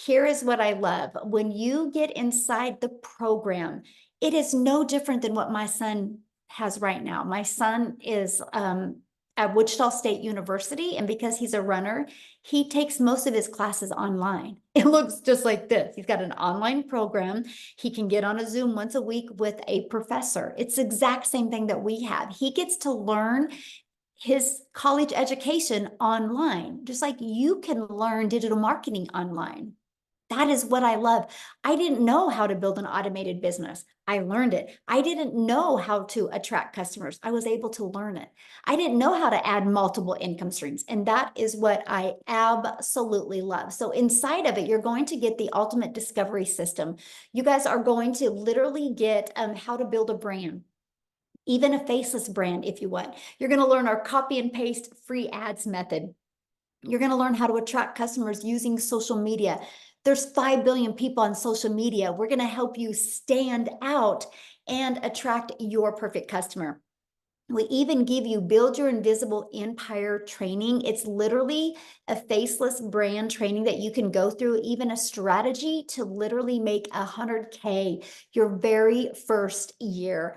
Here is what I love. When you get inside the program, it is no different than what my son has right now. My son is at Wichita State University, and because he's a runner, he takes most of his classes online. It looks just like this. He's got an online program. He can get on a Zoom once a week with a professor. It's the exact same thing that we have. He gets to learn his college education online, just like you can learn digital marketing online. That is what I love. I didn't know how to build an automated business. I learned it. I didn't know how to attract customers. I was able to learn it. I didn't know how to add multiple income streams. And that is what I absolutely love. So inside of it, you're going to get the ultimate discovery system. You guys are going to literally get how to build a brand, even a faceless brand if you want. You're going to learn our copy and paste free ads method. You're going to learn how to attract customers using social media. There's 5 billion people on social media. We're going to help you stand out and attract your perfect customer. We even give you Build Your Invisible Empire training. It's literally a faceless brand training that you can go through, even a strategy to literally make 100K your very first year.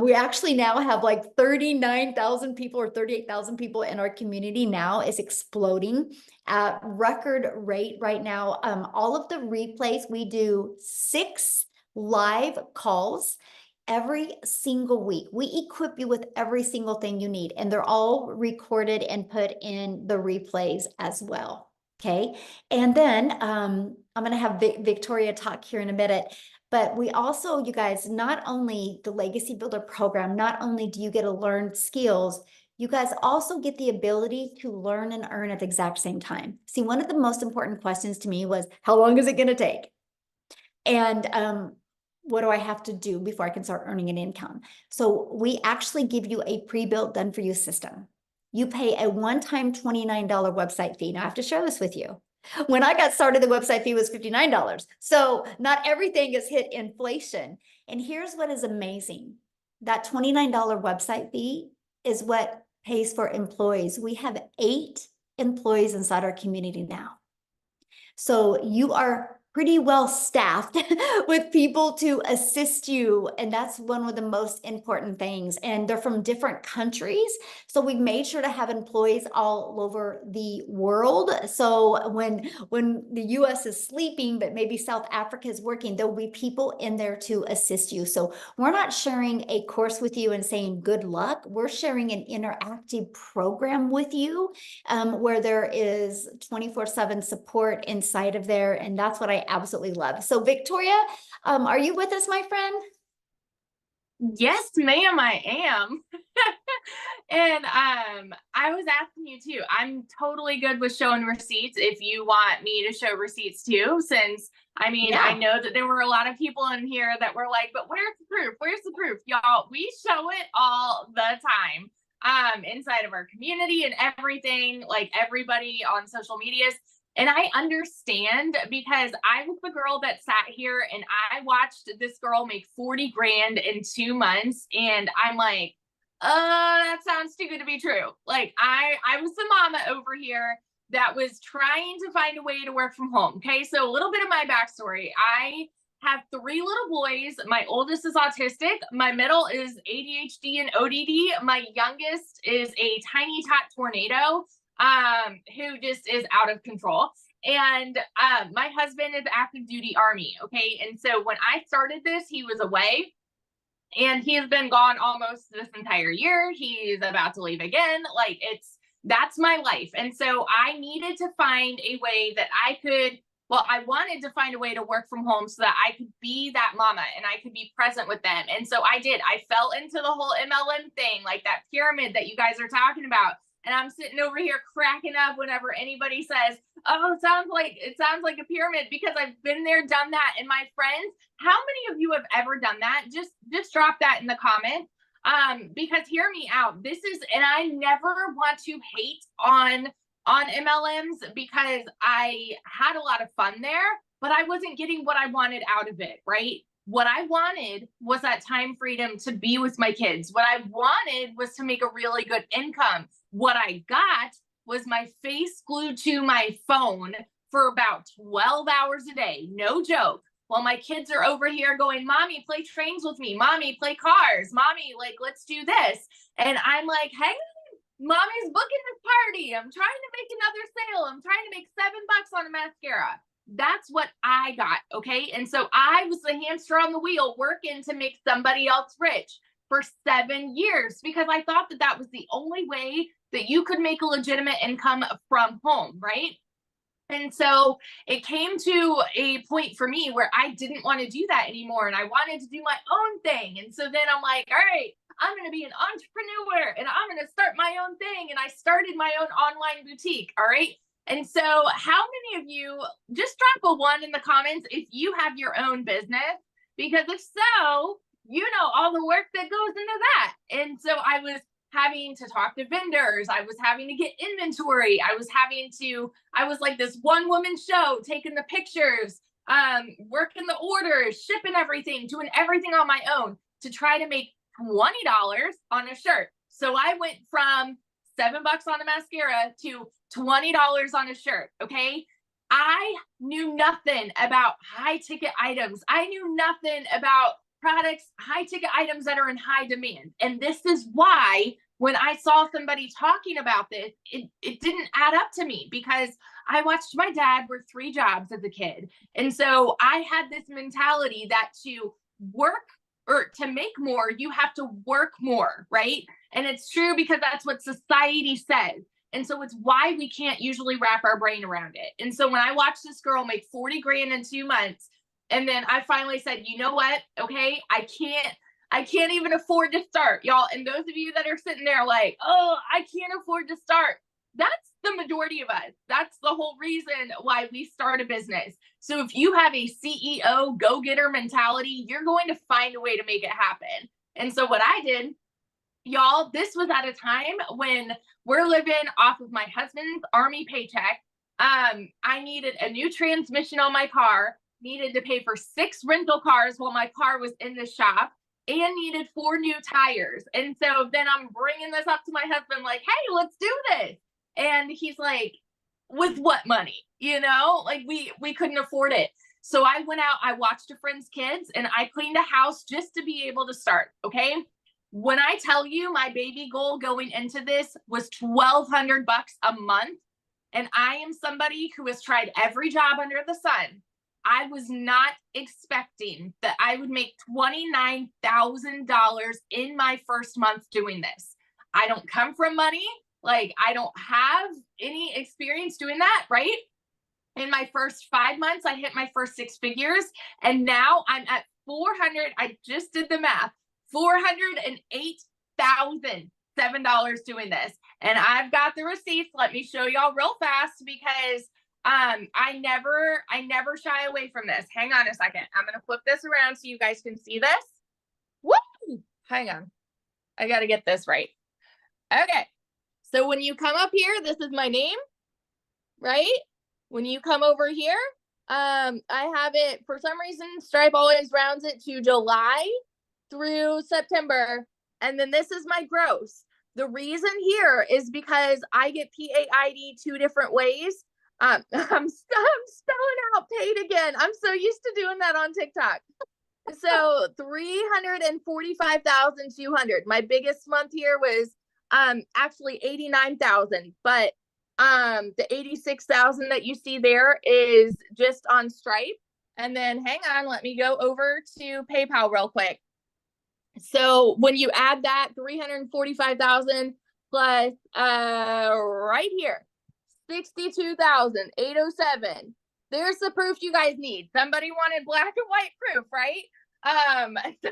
We actually now have like 39,000 people or 38,000 people in our community now. It's exploding at record rate right now. All of the replays, we do 6 live calls every single week. We equip you with every single thing you need, and they're all recorded and put in the replays as well. Okay. And then I'm going to have Victoria talk here in a minute, but we also, you guys, not only the Legacy Builder program, not only do you get to learn skills, You guys also get the ability to learn and earn at the exact same time. See, one of the most important questions to me was, how long is it going to take? And what do I have to do before I can start earning an income? So we actually give you a pre-built, done for you system. You pay a one-time $29 website fee. Now I have to share this with you. When I got started, the website fee was $59. So not everything has hit inflation. And here's what is amazing. That $29 website fee is what pays for employees. We have 8 employees inside our community now. So you are pretty well staffed with people to assist you. And that's one of the most important things. And they're from different countries. So we made sure to have employees all over the world. So when the US is sleeping, but maybe South Africa is working, there'll be people in there to assist you. So we're not sharing a course with you and saying good luck. We're sharing an interactive program with you where there is 24/7 support inside of there. And that's what I absolutely love. So Victoria, are you with us, my friend? Yes, ma'am, I am. And I was asking you too. I'm totally good with showing receipts if you want me to show receipts too, since I mean, Yeah. I know that there were a lot of people in here that were like, but where's the proof? Where's the proof? Y'all, we show it all the time inside of our community and everything, like everybody on social medias. And I understand because I was the girl that sat here and I watched this girl make 40 grand in 2 months. And I'm like, that sounds too good to be true. Like I was the mama over here that was trying to find a way to work from home. Okay. So a little bit of my backstory. I have 3 little boys. My oldest is autistic. My middle is ADHD and ODD. My youngest is a tiny tot tornado who just is out of control. And my husband is active duty Army. Okay. And so when I started this, he was away and he has been gone almost this entire year. He's about to leave again. Like that's my life. And so I needed to find a way that I wanted to find a way to work from home so that I could be that mama and I could be present with them. And so I did. I fell into the whole MLM thing, like that pyramid that you guys are talking about. And I'm sitting over here cracking up whenever anybody says, oh, it sounds like a pyramid, because I've been there, done that. And my friends, how many of you have ever done that? Just drop that in the comments. Because hear me out. And I never want to hate on MLMs because I had a lot of fun there, but I wasn't getting what I wanted out of it, right? What I wanted was that time freedom to be with my kids. What I wanted was to make a really good income. What I got was my face glued to my phone for about 12 hours a day. No joke. While my kids are over here going, Mommy, play trains with me. Mommy, play cars. Mommy, like, let's do this. And I'm like, hey, Mommy's booking this party. I'm trying to make another sale. I'm trying to make $7 on a mascara. That's what I got. Okay. And so I was the hamster on the wheel working to make somebody else rich for 7 years because I thought that that was the only way that you could make a legitimate income from home. Right. And so it came to a point for me where I didn't want to do that anymore. And I wanted to do my own thing. And so then I'm like, all right, I'm going to be an entrepreneur and I'm going to start my own thing. And I started my own online boutique. All right. And so how many of you, just drop a 1 in the comments if you have your own business, because if so, you know all the work that goes into that. And so I was having to talk to vendors. I was having to get inventory. I was like this one woman show, taking the pictures, working the orders, shipping everything, doing everything on my own to try to make $20 on a shirt. So I went from $7 on a mascara to $20 on a shirt. Okay. I knew nothing about high ticket items. I knew nothing about products, high ticket items that are in high demand. And this is why when I saw somebody talking about this, it didn't add up to me because I watched my dad work 3 jobs as a kid. And so I had this mentality that to work or to make more, you have to work more, right? And it's true because that's what society says. And so it's why we can't usually wrap our brain around it. And so when I watched this girl make 40 grand in 2 months, and then I finally said, you know what? Okay, I I can't even afford to start, y'all. And those of you that are sitting there like, oh, I can't afford to start. That's the majority of us. That's the whole reason why we start a business. So if you have a CEO go-getter mentality, you're going to find a way to make it happen. And so what I did, y'all, this was at a time when we're living off of my husband's Army paycheck. I needed a new transmission on my car, needed to pay for 6 rental cars while my car was in the shop, and needed 4 new tires. And so then I'm bringing this up to my husband like, hey, let's do this. And he's like, with what money? You know, like we couldn't afford it. So I went out, I watched a friend's kids, and I cleaned a house just to be able to start. Okay. When I tell you my baby goal going into this was $1,200 a month, and I am somebody who has tried every job under the sun, I was not expecting that I would make $29,000 in my first month doing this. I don't come from money. Like, I don't have any experience doing that, right? In my first 5 months, I hit my first 6 figures. And now I'm at 400. I just did the math, $408,007 doing this. And I've got the receipts. Let me show y'all real fast because I never shy away from this. Hang on a second. I'm going to flip this around so you guys can see this. Woo! Hang on. I got to get this right. Okay. So when you come up here, this is my name, right? When you come over here, I have it, for some reason, Stripe always rounds it to July through September. And then this is my gross. The reason here is because I get PAID 2 different ways. I'm spelling out paid again. I'm so used to doing that on TikTok. So 345,200. My biggest month here was actually 89,000, but the 86,000 that you see there is just on Stripe. And then hang on, let me go over to PayPal real quick. So when you add that 345,000 plus right here, 62,807. There's the proof you guys need. Somebody wanted black and white proof, right? So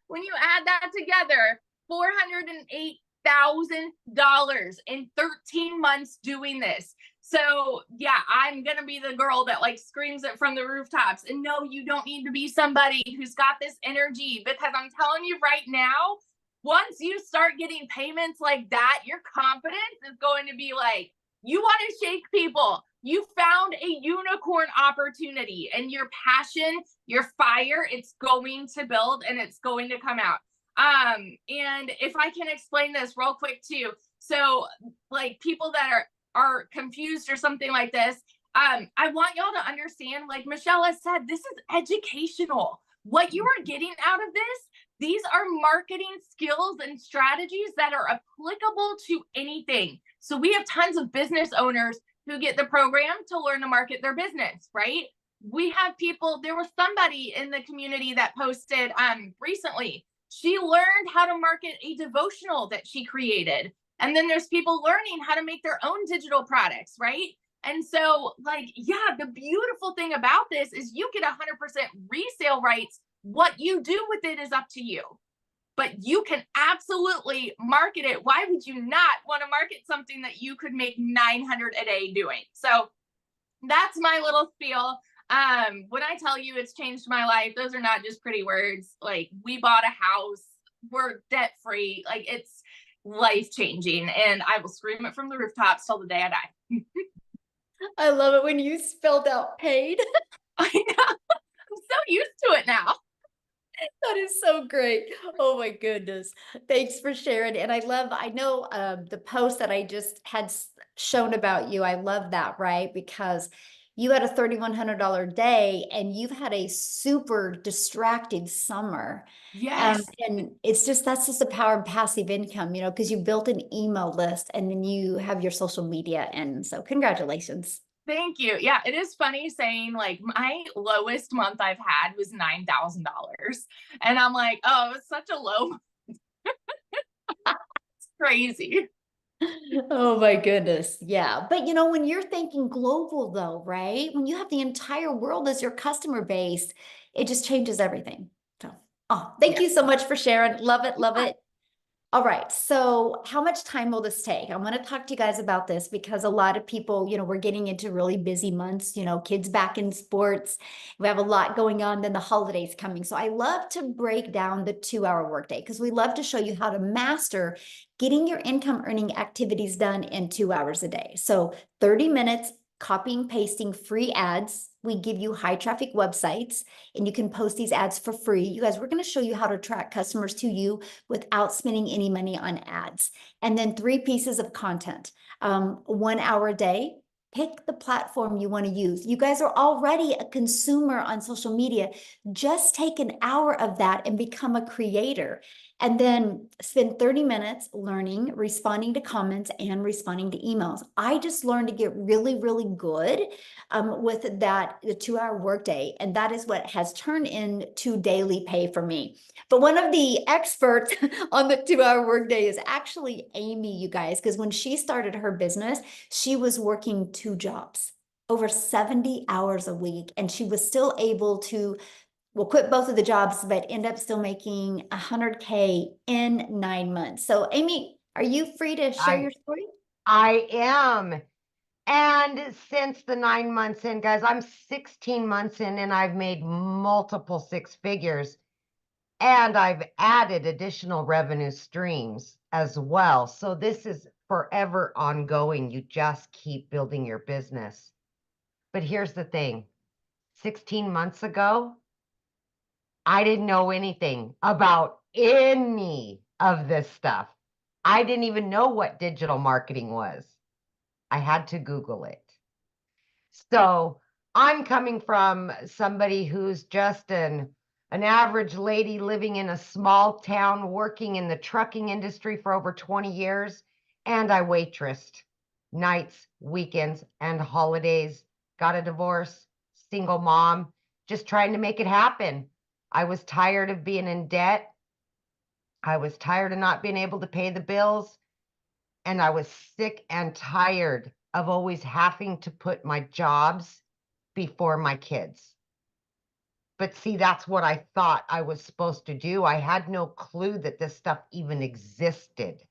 when you add that together, $408,000 in 13 months doing this. So yeah, I'm going to be the girl that like screams it from the rooftops. And no, you don't need to be somebody who's got this energy, because I'm telling you right now, once you start getting payments like that, your confidence is going to be like, you want to shake people. You found a unicorn opportunity, and your passion, your fire, it's going to build and it's going to come out. And if I can explain this real quick too. So like people that are confused or something like this, I want y'all to understand, like Michelle has said, this is educational. What you are getting out of this, these are marketing skills and strategies that are applicable to anything. So we have tons of business owners who get the program to learn to market their business, right? We have people, there was somebody in the community that posted recently, she learned how to market a devotional that she created. And then there's people learning how to make their own digital products, right? And so like, yeah, the beautiful thing about this is you get 100% resale rights. What you do with it is up to you, but you can absolutely market it. Why would you not want to market something that you could make 900 a day doing? So that's my little spiel. When I tell you it's changed my life, those are not just pretty words. Like, we bought a house, we're debt free. Like, it's life changing, and I will scream it from the rooftops till the day I die. I love it when you spelled out paid. I know. I'm so used to it now. That is so great. Oh my goodness. Thanks for sharing. And I know the post that I just had shown about you. I love that, right? Because you had a $3,100 day and you've had a super distracting summer. Yes. And that's just the power of passive income, because you built an email list and then you have your social media. And so congratulations. Thank you. Yeah, it is funny saying like my lowest month I've had was $9,000. And I'm like, oh, it's such a low month. It's crazy. Oh my goodness. Yeah. But when you're thinking global though, right? When you have the entire world as your customer base, it just changes everything. So Oh, thank you so much for sharing. Love it. Love it. All right. So how much time will this take? I want to talk to you guys about this because a lot of people, we're getting into really busy months, kids back in sports. We have a lot going on, then the holidays coming. So I love to break down the 2-hour workday because we love to show you how to master getting your income earning activities done in 2 hours a day. So 30 minutes, copying, pasting free ads. We give you high traffic websites and you can post these ads for free. You guys, we're going to show you how to attract customers to you without spending any money on ads. And then 3 pieces of content, 1 hour a day. Pick the platform you want to use. You guys are already a consumer on social media. Just take an hour of that and become a creator. And then spend 30 minutes learning, responding to comments, and responding to emails. I just learned to get really, really good with the 2-hour workday. And that is what has turned into daily pay for me. But one of the experts on the 2-hour workday is actually Amy, you guys, because when she started her business, she was working 2 jobs, over 70 hours a week, and she was still able to quit both of the jobs, but end up still making $100K in 9 months. So Amy, are you free to share your story? I am. And since the 9 months in, guys, I'm 16 months in and I've made multiple 6 figures. And I've added additional revenue streams as well. So this is forever ongoing. You just keep building your business. But here's the thing. 16 months ago, I didn't know anything about any of this stuff. I didn't even know what digital marketing was. I had to Google it. So I'm coming from somebody who's just an average lady living in a small town, working in the trucking industry for over 20 years. And I waitressed nights, weekends, and holidays, got a divorce, single mom, just trying to make it happen. I was tired of being in debt. I was tired of not being able to pay the bills. And I was sick and tired of always having to put my jobs before my kids. But see, that's what I thought I was supposed to do. I had no clue that this stuff even existed.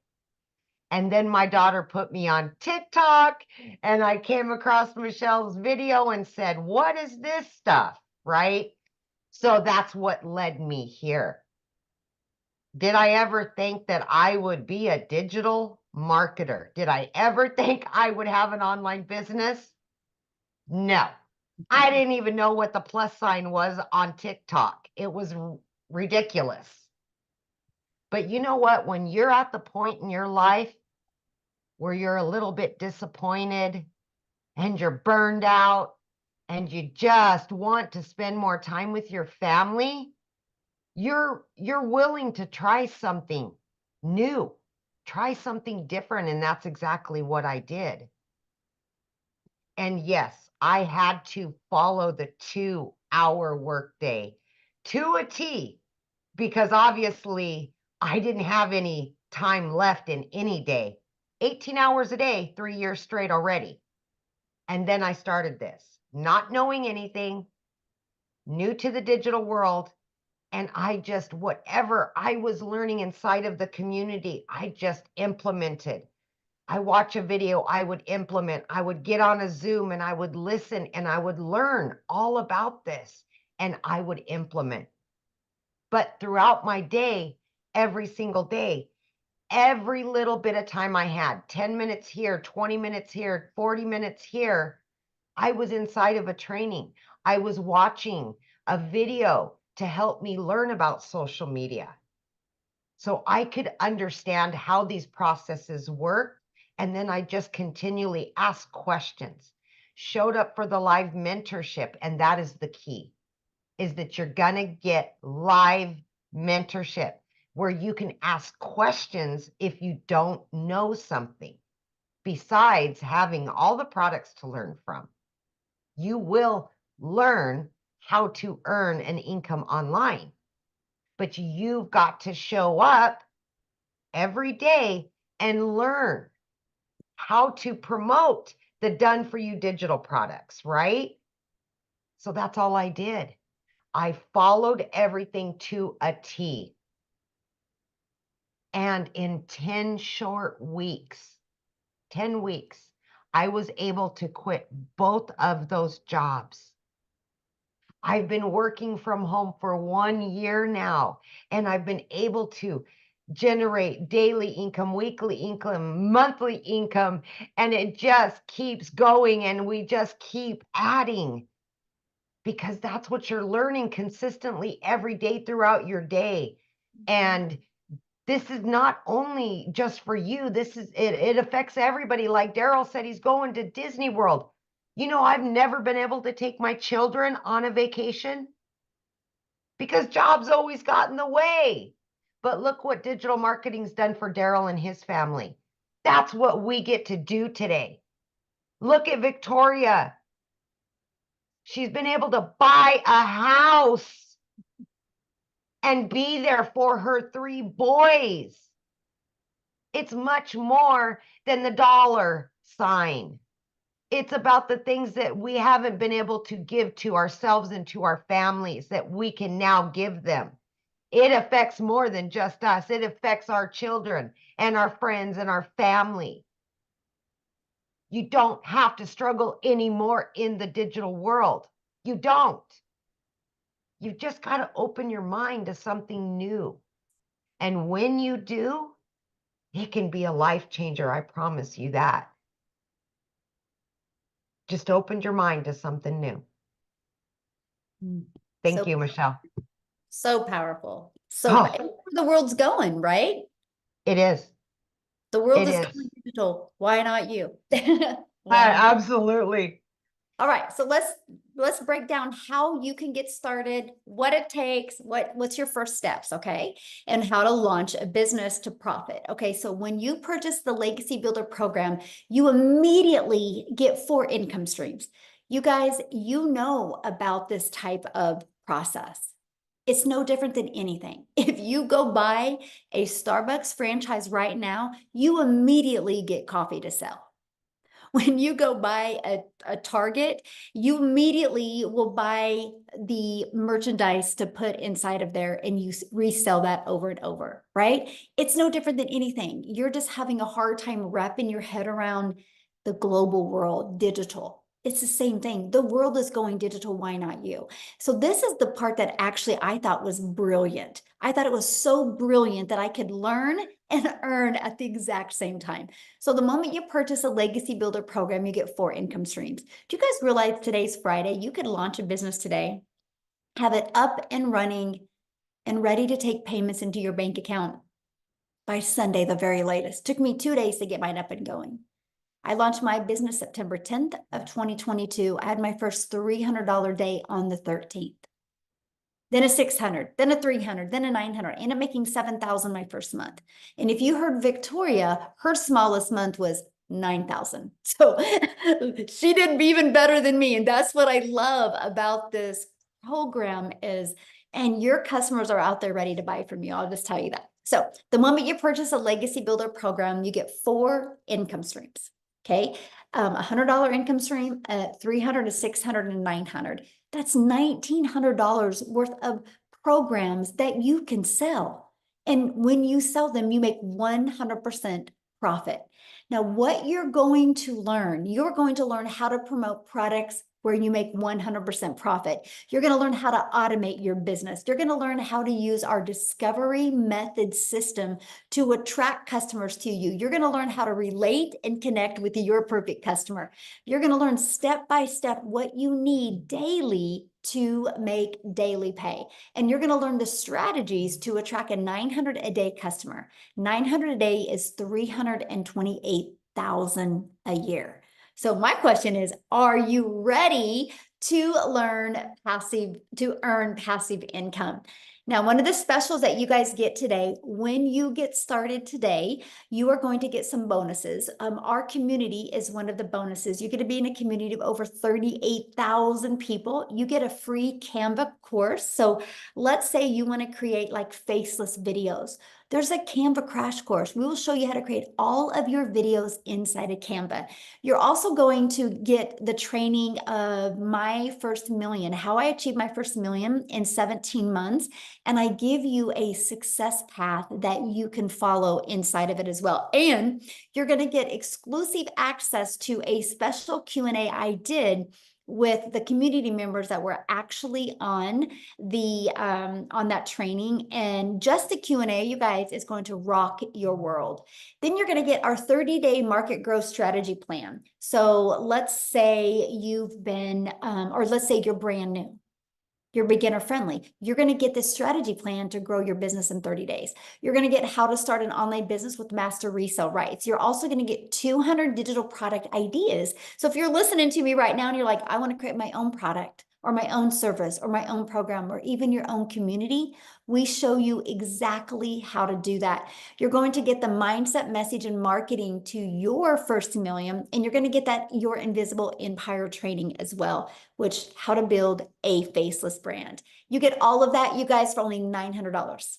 And then my daughter put me on TikTok and I came across Michelle's video and said, what is this stuff? Right? So that's what led me here. Did I ever think that I would be a digital marketer? Did I ever think I would have an online business? No. I didn't even know what the plus sign was on TikTok. It was ridiculous. But you know what? When you're at the point in your life where you're a little bit disappointed and you're burned out and you just want to spend more time with your family, you're willing to try something new, try something different. And that's exactly what I did. And yes, I had to follow the 2-hour workday to a T, because obviously I didn't have any time left in any day. 18 hours a day, 3 years straight already. And then I started this, not knowing anything, new to the digital world. And I just, whatever I was learning inside of the community, I just implemented. I watch a video, I would implement, I would get on a Zoom and I would listen and I would learn all about this and I would implement. But throughout my day, every single day, every little bit of time I had, 10 minutes here, 20 minutes here, 40 minutes here, I was inside of a training. I was watching a video to help me learn about social media, so I could understand how these processes work. And then I just continually asked questions, showed up for the live mentorship. And that is the key, is that you're going to get live mentorship where you can ask questions if you don't know something. Besides having all the products to learn from, you will learn how to earn an income online. But you've got to show up every day and learn how to promote the done for you digital products, right? So that's all I did. I followed everything to a T. And in 10 short weeks, 10 weeks, I was able to quit both of those jobs. I've been working from home for 1 year now, and I've been able to generate daily income, weekly income, monthly income, and it just keeps going, and we just keep adding, because that's what you're learning consistently every day throughout your day. And this is not only just for you, it affects everybody. Like Daryl said, he's going to Disney World. You know, I've never been able to take my children on a vacation because jobs always got in the way. But look what digital marketing's done for Daryl and his family. That's what we get to do today. Look at Victoria. She's been able to buy a house and be there for her 3 boys. It's much more than the dollar sign. It's about the things that we haven't been able to give to ourselves and to our families that we can now give them. It affects more than just us. It affects our children and our friends and our family. You don't have to struggle anymore in the digital world. You don't. You've just got to open your mind to something new. And when you do, it can be a life changer. I promise you that. Just opened your mind to something new. Thank you, Michelle. So powerful. So the world's going, right? It is. The world is going digital. Why not you? Absolutely. All right, so let's break down how you can get started, what it takes, what's your first steps, okay? And how to launch a business to profit. Okay, so when you purchase the Legacy Builder program, you immediately get 4 income streams. You guys, you know about this type of process. It's no different than anything. If you go buy a Starbucks franchise right now, you immediately get coffee to sell. When you go buy a Target, you immediately will buy the merchandise to put inside of there and you resell that over and over, right? It's no different than anything. You're just having a hard time wrapping your head around the global world, digital. It's the same thing. The world is going digital. Why not you? So this is the part that actually I thought was brilliant. I thought it was so brilliant that I could learn and earn at the exact same time. So the moment you purchase a Legacy Builder program, you get 4 income streams. Do you guys realize today's Friday? You could launch a business today, have it up and running and ready to take payments into your bank account by Sunday, the very latest. Took me 2 days to get mine up and going. I launched my business September 10th of 2022. I had my first $300 day on the 13th. Then a 600, then a 300, then a 900. I ended up making 7,000 my first month. And if you heard Victoria, her smallest month was 9,000. So she did even better than me. And that's what I love about this program is, and your customers are out there ready to buy from you. I'll just tell you that. So the moment you purchase a Legacy Builder program, you get 4 income streams. Okay, $100 income stream, 300 to 600 and 900. That's $1,900 worth of programs that you can sell. And when you sell them, you make 100% profit. Now, what you're going to learn how to promote products where you make 100% profit. You're going to learn how to automate your business. You're going to learn how to use our discovery method system to attract customers to you. You're going to learn how to relate and connect with your perfect customer. You're going to learn step by step what you need daily to make daily pay. And you're going to learn the strategies to attract a 900 a day customer. 900 a day is 328,000 a year. So my question is, are you ready to earn passive income? Now, one of the specials that you guys get today, when you get started today, you are going to get some bonuses. Our community is one of the bonuses. You're going to be in a community of over 38,000 people. You get a free Canva course. So let's say you want to create like faceless videos. there's a Canva crash course. We will show you how to create all of your videos inside of Canva. You're also going to get the training of my first million, how I achieved my first million in 17 months. And I give you a success path that you can follow inside of it as well. And you're going to get exclusive access to a special Q&A I did with the community members that were actually on the on that training. And just the Q&A, you guys, is going to rock your world. Then you're going to get our 30-day market growth strategy plan. So let's say you've been or let's say you're brand new, you're beginner friendly. You're going to get this strategy plan to grow your business in 30 days. You're going to get how to start an online business with master resale rights. You're also going to get 200 digital product ideas. So if you're listening to me right now and you're like, I want to create my own product or my own service or my own program or even your own community, we show you exactly how to do that. You're going to get the mindset, message, and marketing to your first million, and you're going to get that Your Invisible Empire training as well, which how to build a faceless brand. You get all of that, you guys, for only $900.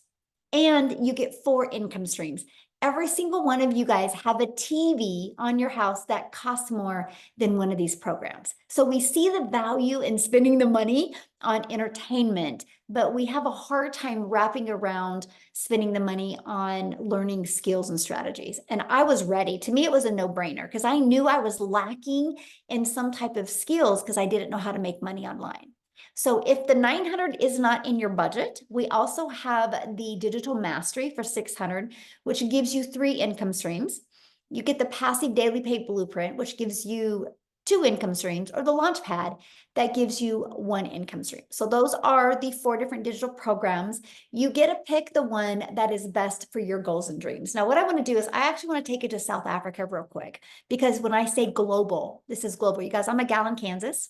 And you get 4 income streams. Every single one of you guys have a TV on your house that costs more than one of these programs. So we see the value in spending the money on entertainment, but we have a hard time wrapping around spending the money on learning skills and strategies. And I was ready. To me, it was a no-brainer because I knew I was lacking in some type of skills because I didn't know how to make money online. So if the 900 is not in your budget, we also have the digital mastery for 600, which gives you 3 income streams. You get the passive daily pay blueprint, which gives you 2 income streams, or the launchpad that gives you 1 income stream. So those are the 4 different digital programs. You get to pick the one that is best for your goals and dreams. Now, what I want to do is I actually want to take you to South Africa real quick, because when I say global, this is global. You guys, I'm a gal in Kansas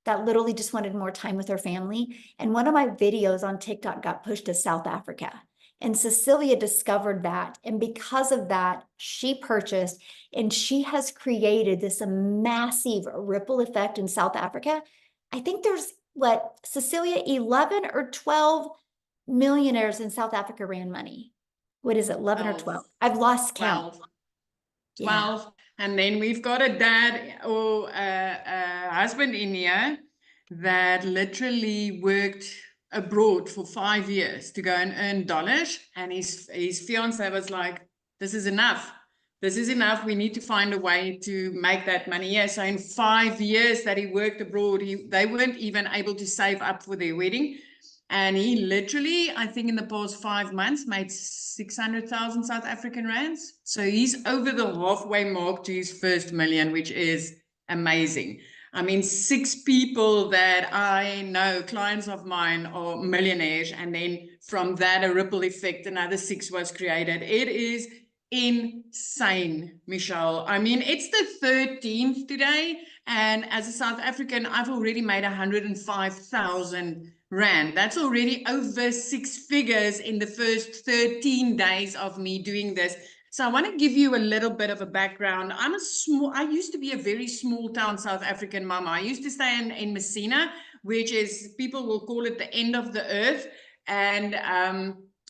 that literally just wanted more time with her family. And one of my videos on TikTok got pushed to South Africa. And Cecilia discovered that. And because of that, she purchased, and she has created this massive ripple effect in South Africa. I think there's, what, Cecilia, 11 or 12 millionaires in South Africa ran money. What is it, 11 or 12? I've lost count. 12. Yeah. And then we've got a dad or a husband in here that literally worked abroad for 5 years to go and earn dollars. And his fiance was like, this is enough. This is enough. We need to find a way to make that money. Yeah, so in 5 years that he worked abroad, they weren't even able to save up for their wedding. And he literally, I think in the past 5 months, made 600,000 South African rands. So he's over the halfway mark to his first million, which is amazing. I mean, 6 people that I know, clients of mine, are millionaires. And then from that, a ripple effect, another 6 was created. It is insane, Michelle. I mean, it's the 13th today. And as a South African, I've already made 105,000 Rand. That's already over 6 figures in the first 13 days of me doing this. So I want to give you a little bit of a background. I used to be a very small town South African mama. I used to stay in Messina, which is, people will call it the end of the earth. And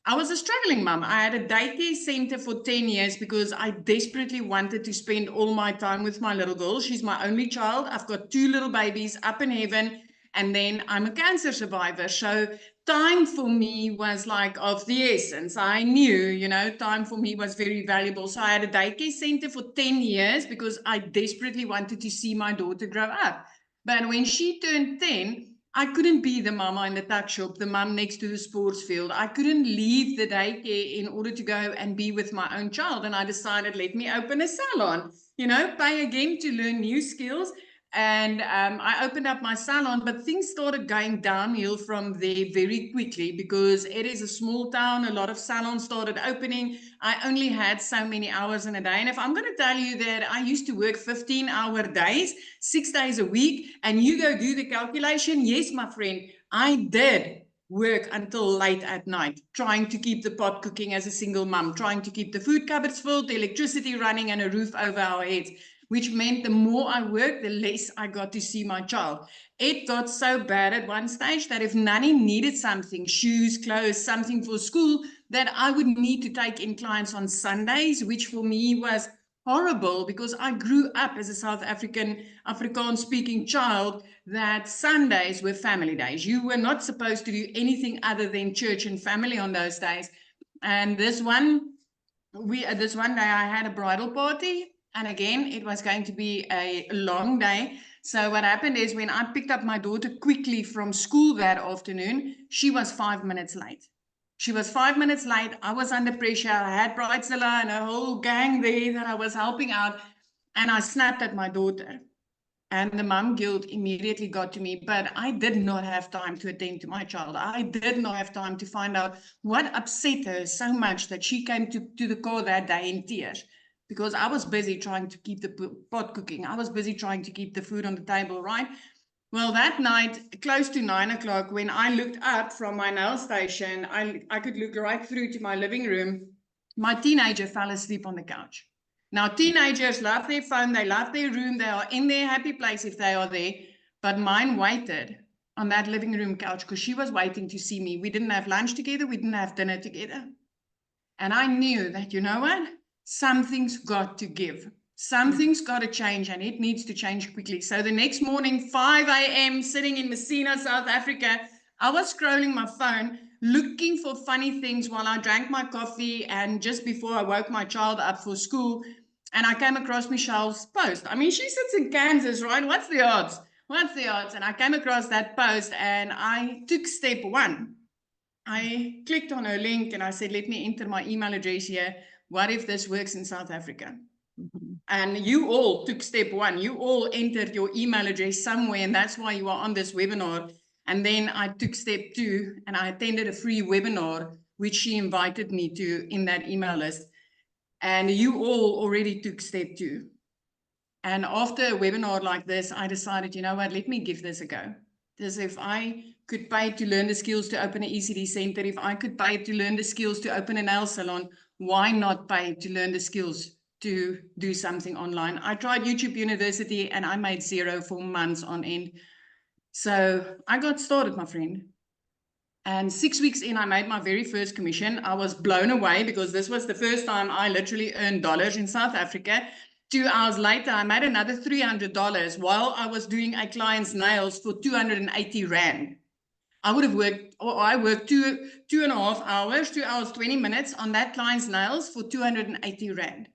I was a struggling mom. I had a daycare center for 10 years because I desperately wanted to spend all my time with my little girl. She's my only child. I've got 2 little babies up in heaven. And then I'm a cancer survivor. So time for me was like of the essence. I knew, time for me was very valuable. So I had a daycare center for 10 years because I desperately wanted to see my daughter grow up. But when she turned 10, I couldn't be the mama in the tuck shop, the mom next to the sports field. I couldn't leave the daycare in order to go and be with my own child. And I decided, let me open a salon, pay again to learn new skills. And I opened up my salon, but things started going downhill from there very quickly because it is a small town. A lot of salons started opening. I only had so many hours in a day. And if I'm going to tell you that I used to work 15-hour days, 6 days a week, and you go do the calculation, yes, my friend, I did work until late at night, trying to keep the pot cooking as a single mom, trying to keep the food cupboards full, the electricity running, and a roof over our heads. which meant the more I worked, the less I got to see my child. It got so bad at one stage that if Nanny needed something, shoes, clothes, something for school, that I would need to take in clients on Sundays, which for me was horrible because I grew up as a South African, Afrikaans speaking child that Sundays were family days. You were not supposed to do anything other than church and family on those days. And this one day I had a bridal party, and again, it was going to be a long day. So what happened is when I picked up my daughter quickly from school that afternoon, she was 5 minutes late. She was 5 minutes late. I was under pressure. I had Bridezilla and a whole gang there that I was helping out, and I snapped at my daughter. And the mom guilt immediately got to me, but I did not have time to attend to my child. I did not have time to find out what upset her so much that she came to the car that day in tears, because I was busy trying to keep the pot cooking. I was busy trying to keep the food on the table, right? Well, that night, close to 9 o'clock, when I looked up from my nail station, I could look right through to my living room. My teenager fell asleep on the couch. Now, teenagers love their phone, they love their room, they are in their happy place if they are there, but mine waited on that living room couch because she was waiting to see me. We didn't have lunch together, we didn't have dinner together. And I knew that, you know what? Something's got to give. Something's got to change, and it needs to change quickly. So the next morning, 5 a.m., sitting in Messina, South Africa, I was scrolling my phone, looking for funny things while I drank my coffee and just before I woke my child up for school. And I came across Michelle's post. I mean, she sits in Kansas, right? What's the odds? What's the odds? And I came across that post and I took step one. I clicked on her link and I said, let me enter my email address here. What if this works in South Africa? And you all took step one. You all entered your email address somewhere, and that's why you are on this webinar. And then I took step two and I attended a free webinar, which she invited me to in that email list. And you all already took step two. And after a webinar like this, I decided, you know what, let me give this a go. Because if I could pay to learn the skills to open an ECD center, if I could pay to learn the skills to open a nail salon, why not pay to learn the skills to do something online? I tried YouTube University and I made zero for months on end. So I got started, my friend. And 6 weeks in, I made my very first commission. I was blown away because this was the first time I literally earned dollars in South Africa. 2 hours later, I made another $300 while I was doing a client's nails for 280 Rand. I worked two and a half hours, 2 hours, 20 minutes on that client's nails for 280 Rand.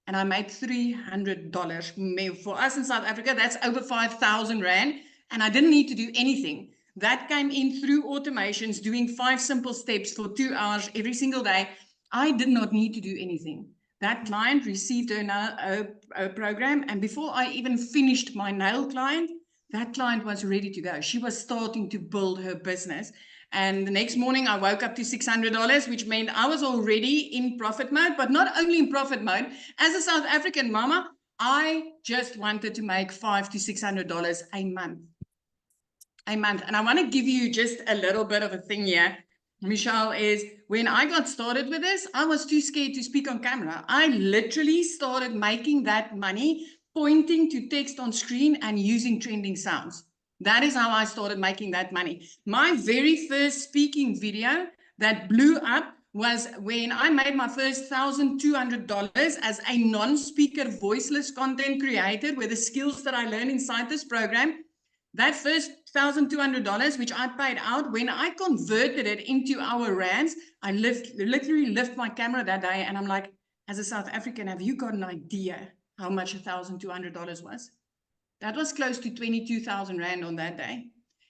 And I made $300. For us in South Africa, that's over 5,000 Rand. And I didn't need to do anything. That came in through automations, doing 5 simple steps for 2 hours every single day. I did not need to do anything. That client received a program, and before I even finished my nail client, that client was ready to go. She was starting to build her business. And the next morning, I woke up to $600, which meant I was already in profit mode, but not only in profit mode. As a South African mama, I just wanted to make $500 to $600 a month. And I want to give you just a little bit of a thing here, Michelle, is when I got started with this, I was too scared to speak on camera. I literally started making that money, pointing to text on screen and using trending sounds. That is how I started making that money. My very first speaking video that blew up was when I made my first $1,200 as a non-speaker voiceless content creator with the skills that I learned inside this program. That first $1,200, which I paid out, when I converted it into our rands, I literally lift my camera that day and I'm like, as a South African, have you got an idea how much $1,200 was? That was close to 22,000 Rand on that day.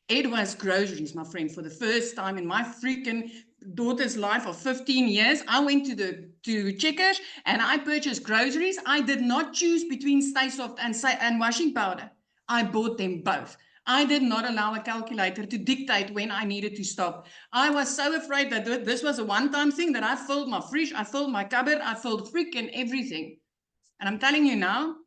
It was groceries, my friend. For the first time in my freaking daughter's life of 15 years, I went to Checkers and I purchased groceries. I did not choose between Stay Soft and washing powder. I bought them both. I did not allow a calculator to dictate when I needed to stop. I was so afraid that this was a one-time thing that I filled my fridge, I filled my cupboard, I filled freaking everything. And I'm telling you now,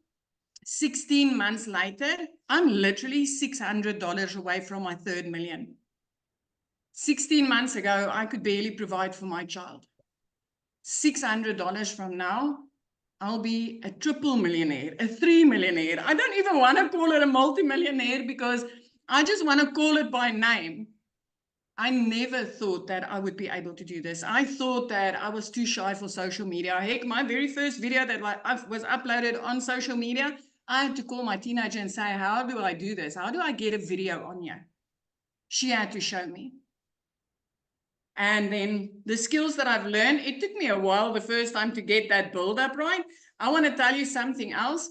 16 months later, I'm literally $600 away from my third million. 16 months ago, I could barely provide for my child. $600 from now, I'll be a triple millionaire, a 3 millionaire. I don't even want to call it a multimillionaire because I just want to call it by name. I never thought that I would be able to do this. I thought that I was too shy for social media. Heck, my very first video that was uploaded on social media, I had to call my teenager and say, how do I do this? How do I get a video on here? She had to show me. And then the skills that I've learned, it took me a while the first time to get that build up right. I want to tell you something else.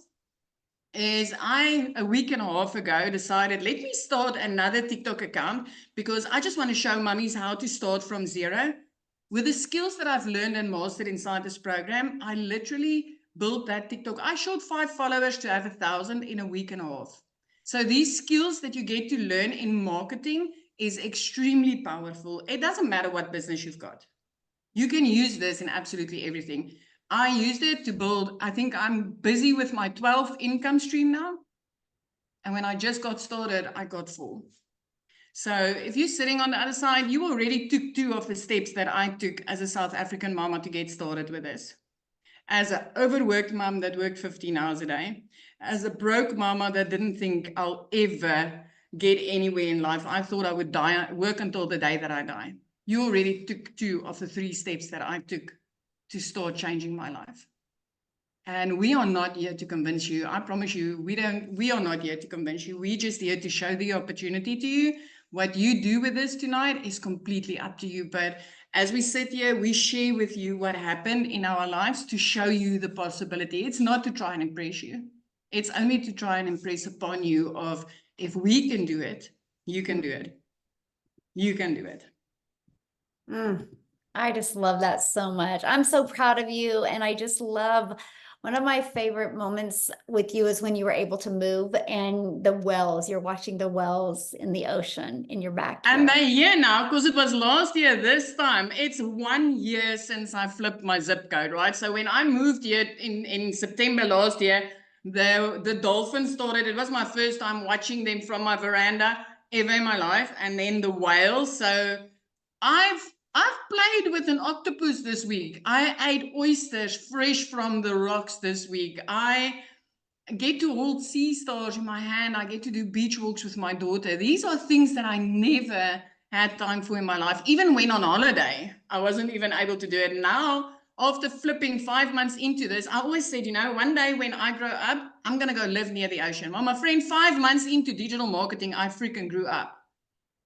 Is a week and a half ago decided, let me start another TikTok account because I just want to show mummies how to start from zero. With the skills that I've learned and mastered inside this program, I literally built that TikTok. I showed 5 followers to have 1,000 in a week and a half. So these skills that you get to learn in marketing is extremely powerful. It doesn't matter what business you've got. You can use this in absolutely everything. I used it to build, I think I'm busy with my 12th income stream now. And when I just got started, I got 4. So if you're sitting on the other side, you already took 2 of the steps that I took as a South African mama to get started with this. As an overworked mom that worked 15 hours a day, as a broke mama that didn't think I'll ever get anywhere in life. I thought I would work until the day that I die. You already took 2 of the 3 steps that I took to start changing my life. And we are not here to convince you. I promise you, we are not here to convince you. We're just here to show the opportunity to you. What you do with this tonight is completely up to you. But as we sit here, we share with you what happened in our lives to show you the possibility. It's not to try and impress you. It's only to try and impress upon you of, if we can do it, you can do it. You can do it. I just love that so much. I'm so proud of you. And I just love, one of my favorite moments with you is when you were able to move and the wells, you're watching the wells in the ocean in your backyard. And they're here now because it was last year this time. It's 1 year since I flipped my zip code, right? So when I moved here in September last year, the dolphins started. It was my first time watching them from my veranda ever in my life. And then the whales. So I've played with an octopus this week. I ate oysters fresh from the rocks this week. I get to hold sea stars in my hand. I get to do beach walks with my daughter. These are things that I never had time for in my life. Even when on holiday, I wasn't even able to do it. Now, after flipping 5 months into this, I always said, you know, one day when I grow up, I'm going to go live near the ocean. Well, my friend, 5 months into digital marketing, I freaking grew up.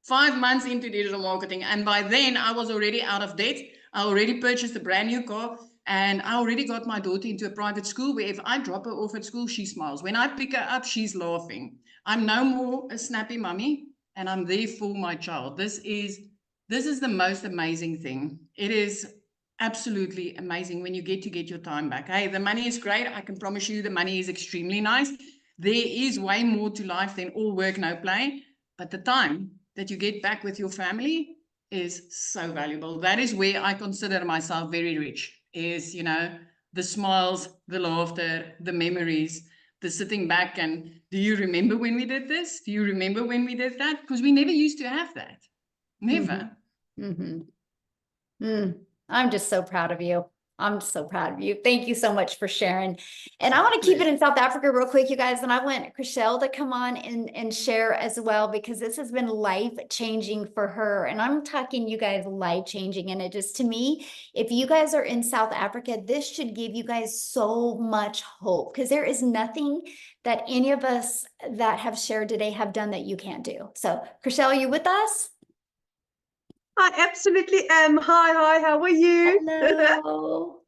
5 months into digital marketing. And by then I was already out of debt. I already purchased a brand new car and I already got my daughter into a private school where if I drop her off at school, she smiles. When I pick her up, she's laughing. I'm no more a snappy mummy and I'm there for my child. This is the most amazing thing. It is absolutely amazing when you get your time back. Hey, the money is great. I can promise you the money is extremely nice. There is way more to life than all work, no play. But the time that you get back with your family is so valuable. That is where I consider myself very rich, is, you know, the smiles, the laughter, the memories, the sitting back and, do you remember when we did this? Do you remember when we did that? Because we never used to have that. Never. I'm just so proud of you. I'm so proud of you. Thank you so much for sharing. And I want to keep it in South Africa real quick, you guys. And I want Chriselle to come on and share as well, because this has been life-changing for her. And I'm talking, you guys, life-changing. And it just, to me, if you guys are in South Africa, this should give you guys so much hope, because there is nothing that any of us that have shared today have done that you can't do. So Chriselle, are you with us? I absolutely am. Hi, how are you? Hello.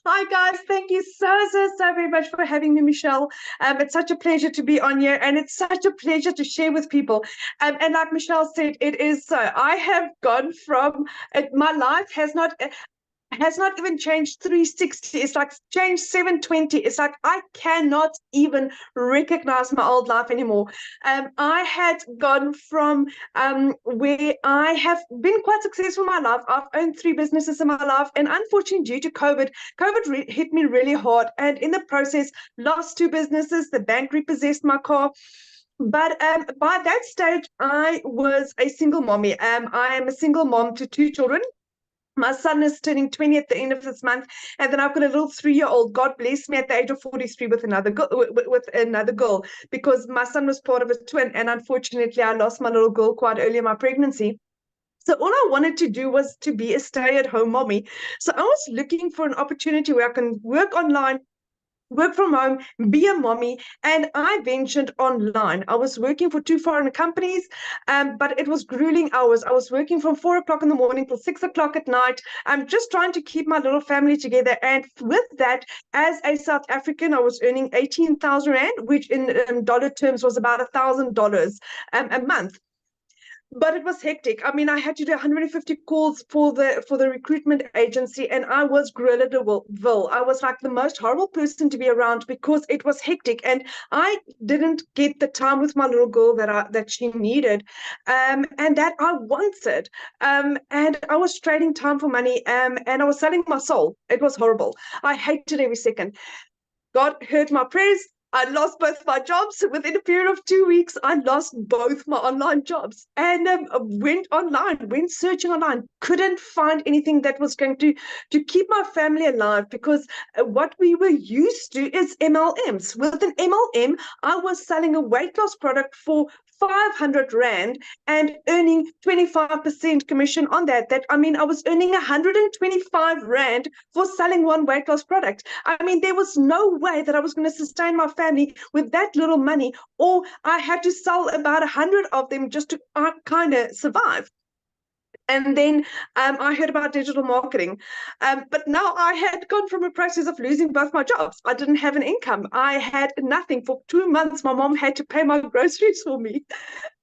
Hi guys, thank you so very much for having me, Michelle. It's such a pleasure to be on here, and it's such a pleasure to share with people. And like Michelle said, it is so. I have gone from my life has not even changed 360. It's like changed 720. It's like I cannot even recognize my old life anymore. I had gone from where I have been quite successful in my life. I've owned 3 businesses in my life, and unfortunately due to COVID hit me really hard, and in the process lost 2 businesses. The bank repossessed my car. But by that stage, I was a single mommy. I am a single mom to 2 children. My son is turning 20 at the end of this month, and then I've got a little 3-year-old. God bless me at the age of 43 with another girl, with another girl, because my son was part of a twin, and unfortunately, I lost my little girl quite early in my pregnancy. So all I wanted to do was to be a stay-at-home mommy. So I was looking for an opportunity where I can work online, work from home, be a mommy, and I ventured online. I was working for 2 foreign companies, but it was grueling hours. I was working from 4 o'clock in the morning till 6 o'clock at night. I'm just trying to keep my little family together. And with that, as a South African, I was earning 18,000 Rand, which in dollar terms was about $1,000 a month. But it was hectic. I mean, I had to do 150 calls for the recruitment agency, and I was Gorilla de Ville. I was like the most horrible person to be around because it was hectic, and I didn't get the time with my little girl that she needed, and that I wanted. And I was trading time for money, and I was selling my soul. It was horrible. I hated every second. God heard my prayers. I lost both my jobs. Within a period of 2 weeks, I lost both my online jobs and went online, went searching online, couldn't find anything that was going to keep my family alive, because what we were used to is MLMs. With an MLM, I was selling a weight loss product for 500 Rand and earning 25% commission on that. I mean, I was earning 125 Rand for selling one weight loss product. I mean, there was no way that I was going to sustain my family with that little money, or I had to sell about 100 of them just to kind of survive. And then I heard about digital marketing. But now I had gone from a process of losing both my jobs. I didn't have an income. I had nothing. For 2 months, my mom had to pay my groceries for me.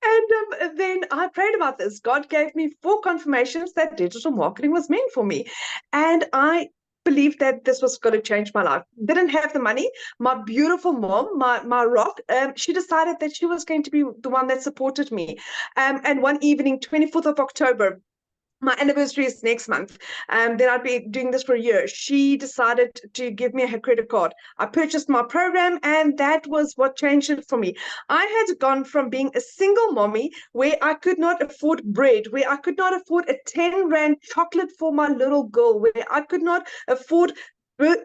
And then I prayed about this. God gave me 4 confirmations that digital marketing was meant for me. And I believed that this was going to change my life. Didn't have the money. My beautiful mom, my rock, she decided that she was going to be the one that supported me. And one evening, 24th of October, my anniversary is next month, then I'd be doing this for a year. She decided to give me her credit card. I purchased my program, and that was what changed it for me. I had gone from being a single mommy where I could not afford bread, where I could not afford a 10 Rand chocolate for my little girl, where I could not afford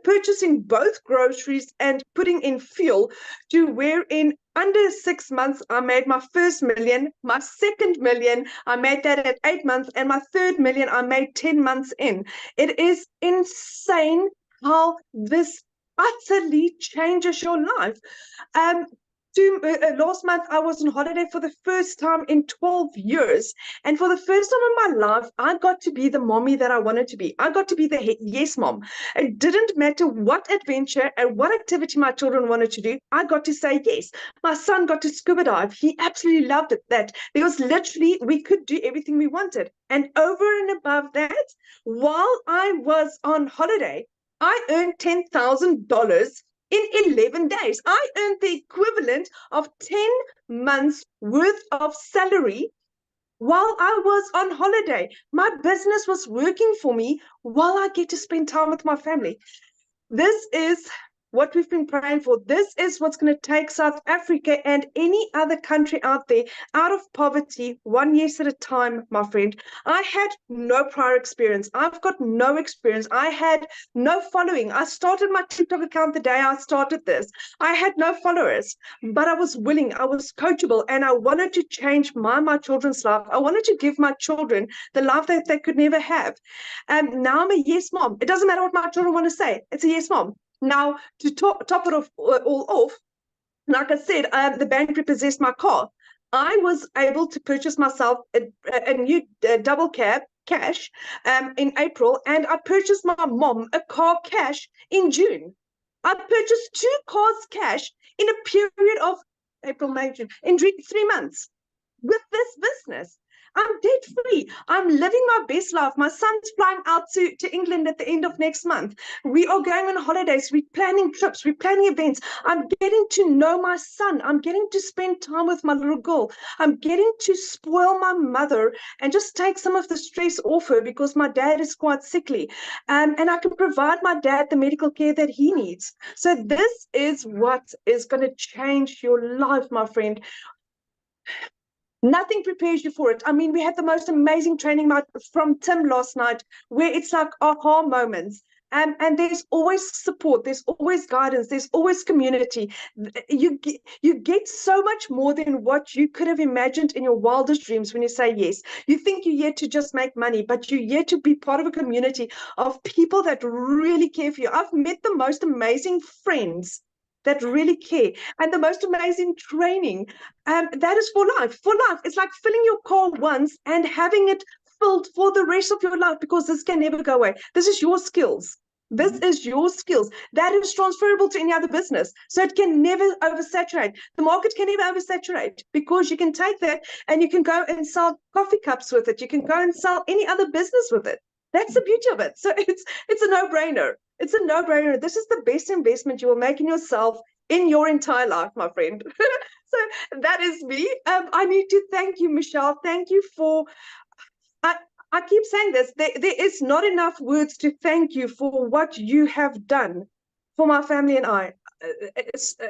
purchasing both groceries and putting in fuel, to where in under 6 months, I made my first million, my second million, I made that at 8 months, and my third million, I made 10 months in. It is insane how this utterly changes your life. Last month, I was on holiday for the first time in 12 years. And for the first time in my life, I got to be the mommy that I wanted to be. I got to be the yes mom. It didn't matter what adventure and what activity my children wanted to do. I got to say yes. My son got to scuba dive. He absolutely loved it. That there was literally, we could do everything we wanted. And over and above that, while I was on holiday, I earned $10,000 in 11 days. I earned the equivalent of 10 months worth of salary while I was on holiday. My business was working for me while I get to spend time with my family. This is what we've been praying for. This is what's going to take South Africa and any other country out there out of poverty, 1 year at a time, my friend. I had no prior experience. I've got no experience. I had no following. I started my TikTok account the day I started this. I had no followers, but I was willing. I was coachable, and I wanted to change my children's life. I wanted to give my children the life that they could never have. And now I'm a yes mom. It doesn't matter what my children want to say. It's a yes mom. Now, to top it all off, like I said, the bank repossessed my car. I was able to purchase myself a new double cab cash in April, and I purchased my mom a car cash in June. I purchased 2 cars cash in a period of April, May, June, in 3 months with this business. I'm debt free. I'm living my best life. My son's flying out to England at the end of next month. We are going on holidays. We're planning trips. We're planning events. I'm getting to know my son. I'm getting to spend time with my little girl. I'm getting to spoil my mother and just take some of the stress off her, because my dad is quite sickly. And I can provide my dad the medical care that he needs. So this is what is going to change your life, my friend. Nothing prepares you for it. I mean, we had the most amazing training from Tim last night, where it's like aha moments. And there's always support, there's always guidance, there's always community. You get so much more than what you could have imagined in your wildest dreams when you say yes. You think you're here to just make money, but you're here to be part of a community of people that really care for you. I've met the most amazing friends that really care, and the most amazing training. That is for life. For life, it's like filling your car once and having it filled for the rest of your life, because this can never go away. This is your skills. This is your skills that is transferable to any other business. So it can never oversaturate. The market can never oversaturate, because you can take that and you can go and sell coffee cups with it. You can go and sell any other business with it. That's the beauty of it. So it's a no-brainer. It's a no-brainer. This is the best investment you will make in yourself in your entire life, my friend. So that is me. I need to thank you, Michelle. Thank you for, I keep saying this, there is not enough words to thank you for what you have done for my family and I.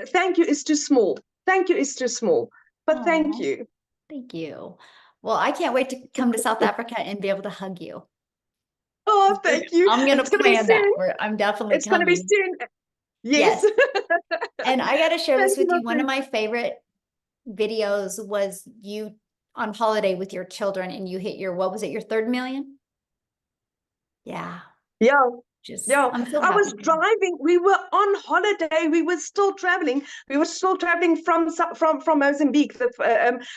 Thank you is too small. Thank you is too small, but thank you. Thank you. Well, I can't wait to come to South Africa and be able to hug you. Oh, thank you. I'm going to plan that. I'm definitely coming. It's going to be soon. Yes. And I got to share this with you. One of my my favorite videos was you on holiday with your children, and you hit your, what was it, your 3rd million? Yeah. I'm so I was happy. driving. We were on holiday. We were still traveling. We were still traveling from Mozambique,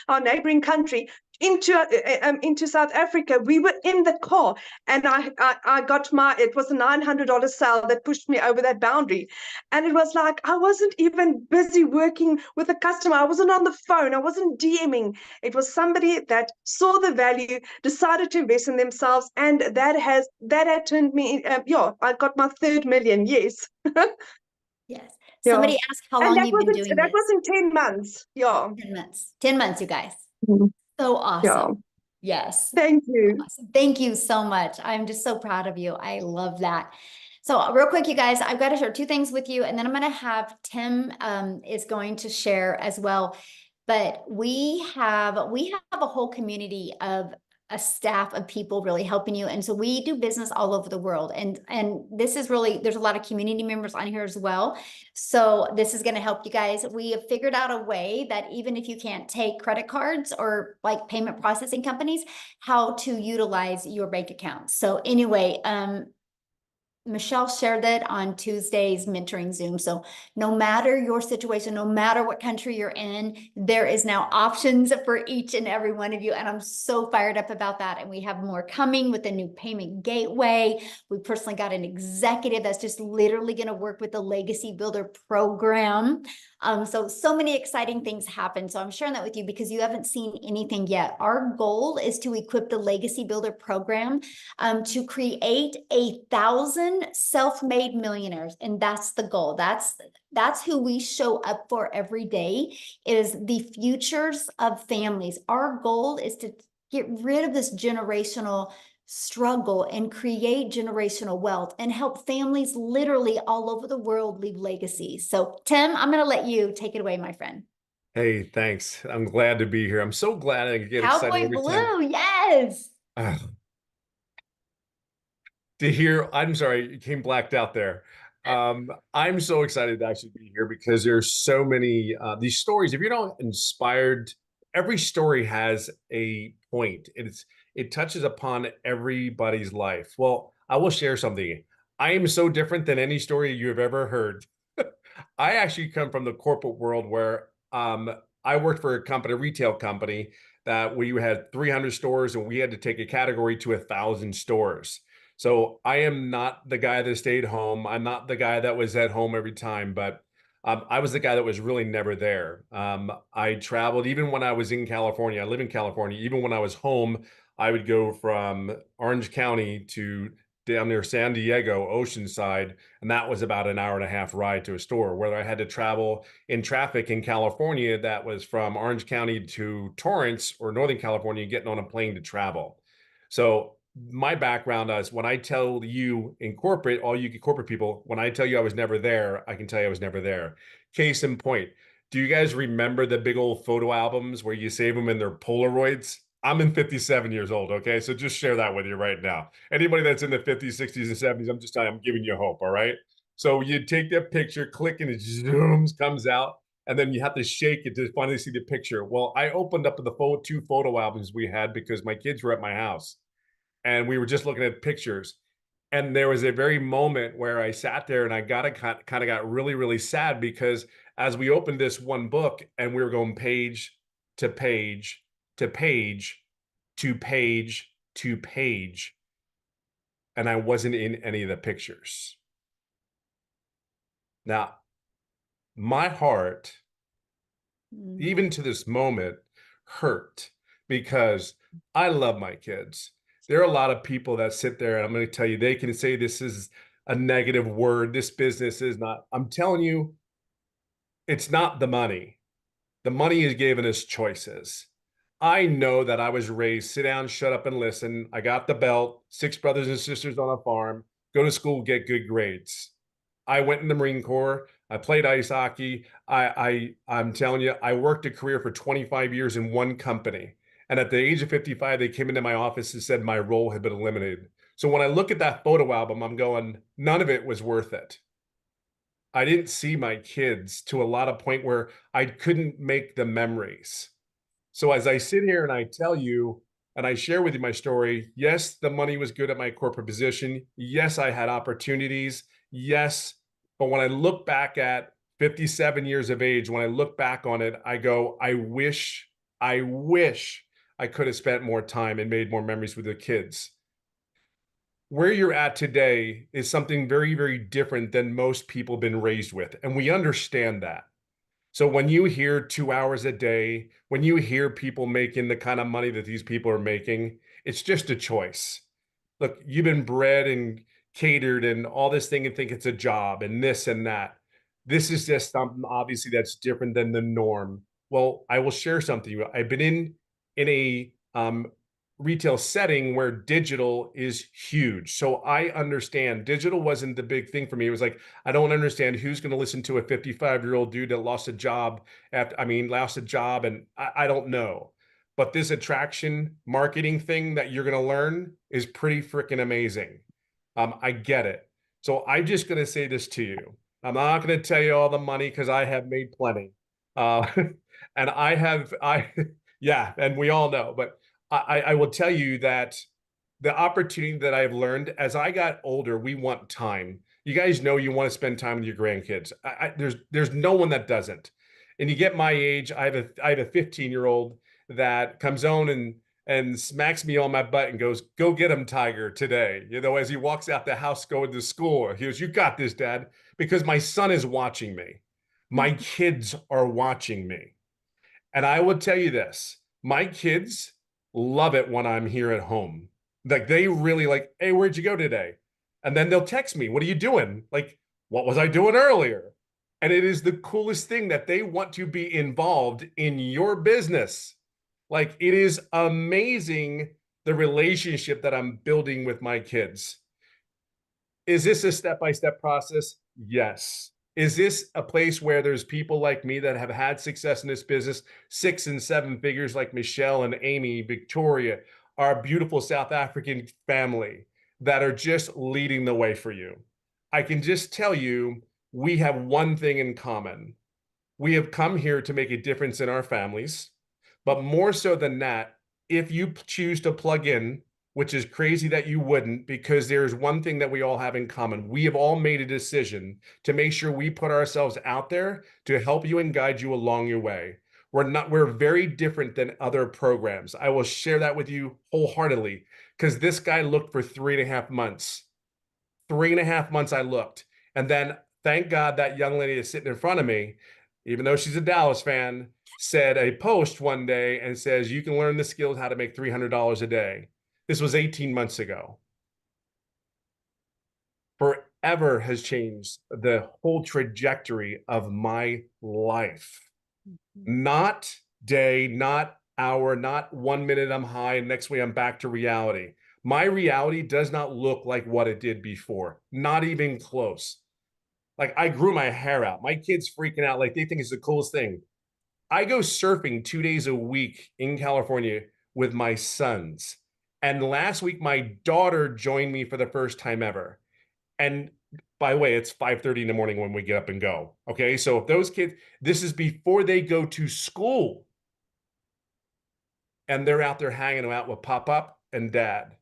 our neighboring country, into South Africa. We were in the car, and I got it was a $900 sale that pushed me over that boundary. And it was like, I wasn't even busy working with a customer. I wasn't on the phone. I wasn't DMing. It was somebody that saw the value, decided to invest in themselves, and that had turned me. I got my 3rd million. Yes. Yes. Somebody asked how long you've been doing this. That was in 10 months. Yeah. 10 months. 10 months, you guys. Mhm. So awesome. Yeah. Yes. Thank you. Awesome. Thank you so much. I'm just so proud of you. I love that. So real quick, you guys, I've got to share 2 things with you, and then I'm going to have Tim is going to share as well. But we have a whole community of a staff of people really helping you. And so we do business all over the world. And this is really, there's a lot of community members on here as well. So this is going to help you guys. We have figured out a way that even if you can't take credit cards or like payment processing companies, how to utilize your bank account. So anyway, Michelle shared that on Tuesday's mentoring Zoom. So no matter your situation, no matter what country you're in, there is now options for each and every one of you. And I'm so fired up about that. And we have more coming with a new payment gateway. We personally got an executive that's just literally going to work with the Legacy Builder program. So many exciting things happen. So I'm sharing that with you because you haven't seen anything yet. Our goal is to equip the Legacy Builder program to create 1,000 self-made millionaires. And that's the goal. That's who we show up for every day, is the futures of families. Our goal is to get rid of this generational struggle and create generational wealth and help families literally all over the world leave legacies. So Tim, I'm going to let you take it away, my friend. Hey, thanks. I'm glad to be here. I'm so glad I get excited Cowboy every Blue, time. yes. To hear, I'm sorry, you came blacked out there. I'm so excited to actually be here because there's so many these stories. If you're not inspired, every story has a point. It touches upon everybody's life. Well, I will share something. I am so different than any story you've ever heard. I actually come from the corporate world where I worked for a company, a retail company, that we had 300 stores and we had to take a category to 1,000 stores. So I am not the guy that stayed home. I'm not the guy that was at home every time, but I was the guy that was really never there. I traveled even when I was in California. I live in California. Even when I was home, I would go from Orange County to down near San Diego, Oceanside, and that was about an hour and a half ride to a store. Where I had to travel in traffic in California, that was from Orange County to Torrance or Northern California, getting on a plane to travel. So my background is, when I tell you in corporate, all you corporate people, when I tell you I was never there, I can tell you I was never there. Case in point, Do you guys remember the big old photo albums where you save them in their Polaroids? I'm in 57 years old, okay? So just share that with you right now. Anybody that's in the 50s, 60s, and 70s, I'm just telling you, I'm giving you hope, all right? So you take that picture, click, and it zooms, comes out, and then you have to shake it to finally see the picture. Well, I opened up the two photo albums we had because my kids were at my house, and we were just looking at pictures. And there was a very moment where I sat there and I kind of got really, really sad because as we opened this one book and we were going page to page to page to page to page, and I wasn't in any of the pictures. Now, my heart, even to this moment, hurt because I love my kids. There are a lot of people that sit there, and I'm going to tell you, they can say this is a negative word. This business is not. I'm telling you, it's not the money. The money is giving us choices. I know that I was raised, sit down, shut up, and listen. I got the belt, 6 brothers and sisters on a farm, go to school, get good grades. I went in the Marine Corps. I played ice hockey. I'm telling you, I worked a career for 25 years in one company. And at the age of 55, they came into my office and said my role had been eliminated. So when I look at that photo album, I'm going, none of it was worth it. I didn't see my kids to a lot of point where I couldn't make the memories. So as I sit here and I tell you, and I share with you my story, yes, the money was good at my corporate position. Yes, I had opportunities. Yes. But when I look back at 57 years of age, when I look back on it, I go, I wish I could have spent more time and made more memories with the kids. Where you're at today is something very, very different than most people have been raised with. And we understand that. So when you hear 2 hours a day, when you hear people making the kind of money that these people are making, it's just a choice. Look, you've been bred and catered and all this thing and think it's a job and this and that. This is just something obviously that's different than the norm. Well, I will share something. I've been in a retail setting where digital is huge. So I understand digital wasn't the big thing for me. It was like, I don't understand who's going to listen to a 55-year-old dude that lost a job and I don't know. But this attraction marketing thing that you're going to learn is pretty freaking amazing. I get it. So I'm just going to say this to you. I'm not going to tell you all the money because I have made plenty. And yeah, and we all know, but I will tell you that the opportunity that I've learned as I got older, we want time. You guys know you want to spend time with your grandkids. There's no one that doesn't. And you get my age, I have a 15-year-old that comes on and smacks me on my butt and goes, "Go get him, Tiger," today. You know, as he walks out the house going to school, he goes, "You got this, Dad," because my son is watching me. My kids are watching me. And I will tell you this, my kids love it when I'm here at home. Like they really like, "Hey, where'd you go today?" And then they'll text me, "What are you doing?" Like, "What was I doing earlier?" And it is the coolest thing that they want to be involved in your business. Like it is amazing the relationship that I'm building with my kids. Is this a step-by-step process? Yes. Is this a place where there's people like me that have had success in this business, 6 and 7 figures like Michelle and Amy, Victoria, our beautiful South African family that are just leading the way for you? I can just tell you, we have one thing in common. We have come here to make a difference in our families, but more so than that, if you choose to plug in, which is crazy that you wouldn't, because there's one thing that we all have in common. We have all made a decision to make sure we put ourselves out there to help you and guide you along your way. We're very different than other programs. I will share that with you wholeheartedly because this guy looked for 3.5 months. 3.5 months I looked. And then thank God that young lady is sitting in front of me, even though she's a Dallas fan, said a post one day and says, "You can learn the skills how to make $300 a day." This was 18 months ago. Forever has changed the whole trajectory of my life. Not day, not hour, not 1 minute I'm high and next week I'm back to reality. My reality does not look like what it did before, not even close. Like I grew my hair out. My kids freaking out. Like they think it's the coolest thing. I go surfing 2 days a week in California with my sons. And last week, my daughter joined me for the first time ever. And by the way, it's 5:30 in the morning when we get up and go. Okay. So if those kids, this is before they go to school and they're out there hanging out with Pop and Dad.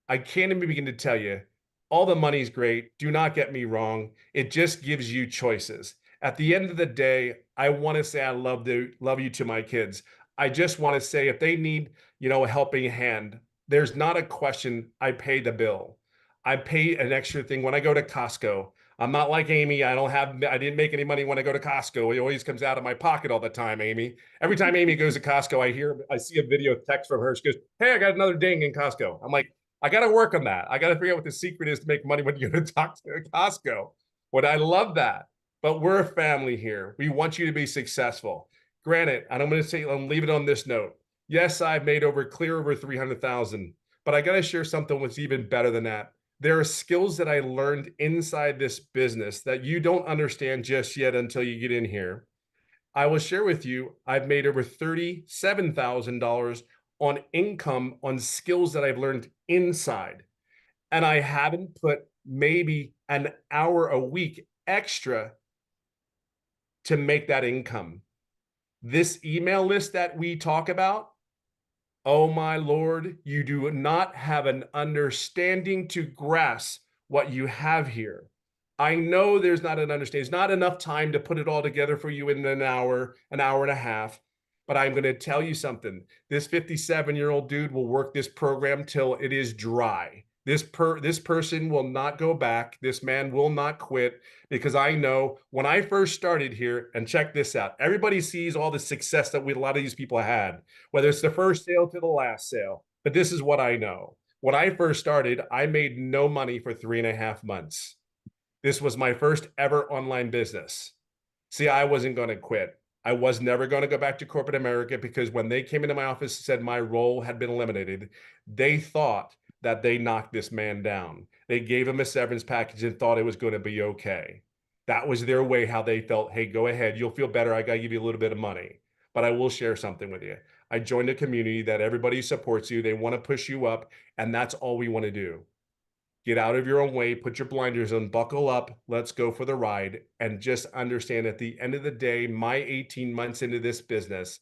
I can't even begin to tell you, all the money's great. Do not get me wrong. It just gives you choices. At the end of the day, I want to say I love you to my kids. I just want to say if they need, a helping hand, there's not a question. I pay the bill. I pay an extra thing when I go to Costco. I'm not like Amy. I didn't make any money when I go to Costco. It always comes out of my pocket all the time, Amy. Every time Amy goes to Costco, I see a video text from her. She goes, "Hey, I got another ding in Costco." I'm like, I got to work on that. I got to figure out what the secret is to make money when you go to talk to Costco. But I love that. But we're a family here. We want you to be successful. Granted, and I'm going to say, I'll leave it on this note. Yes, I've made clear over 300,000, but I got to share something that's even better than that. There are skills that I learned inside this business that you don't understand just yet until you get in here. I will share with you, I've made over $37,000 on income on skills that I've learned inside. And I haven't put maybe an hour a week extra to make that income. This email list that we talk about, oh my Lord, you do not have an understanding to grasp what you have here. I know there's not an understanding. There's not enough time to put it all together for you in an hour and a half. But I'm going to tell you something. This 57-year-old dude will work this program till it is dry. This person will not go back. This man will not quit, because I know when I first started here, and check this out, everybody sees all the success that a lot of these people had, whether it's the first sale to the last sale. But this is what I know. When I first started, I made no money for 3.5 months. This was my first ever online business. See, I wasn't going to quit. I was never going to go back to corporate America, because when they came into my office and said my role had been eliminated, they thought that they knocked this man down. They gave him a severance package and thought it was going to be okay. That was their way, how they felt. Hey, go ahead. You'll feel better. I got to give you a little bit of money. But I will share something with you. I joined a community that everybody supports you. They want to push you up. And that's all we want to do. Get out of your own way, put your blinders on, buckle up, let's go for the ride, and just understand at the end of the day, my 18 months into this business,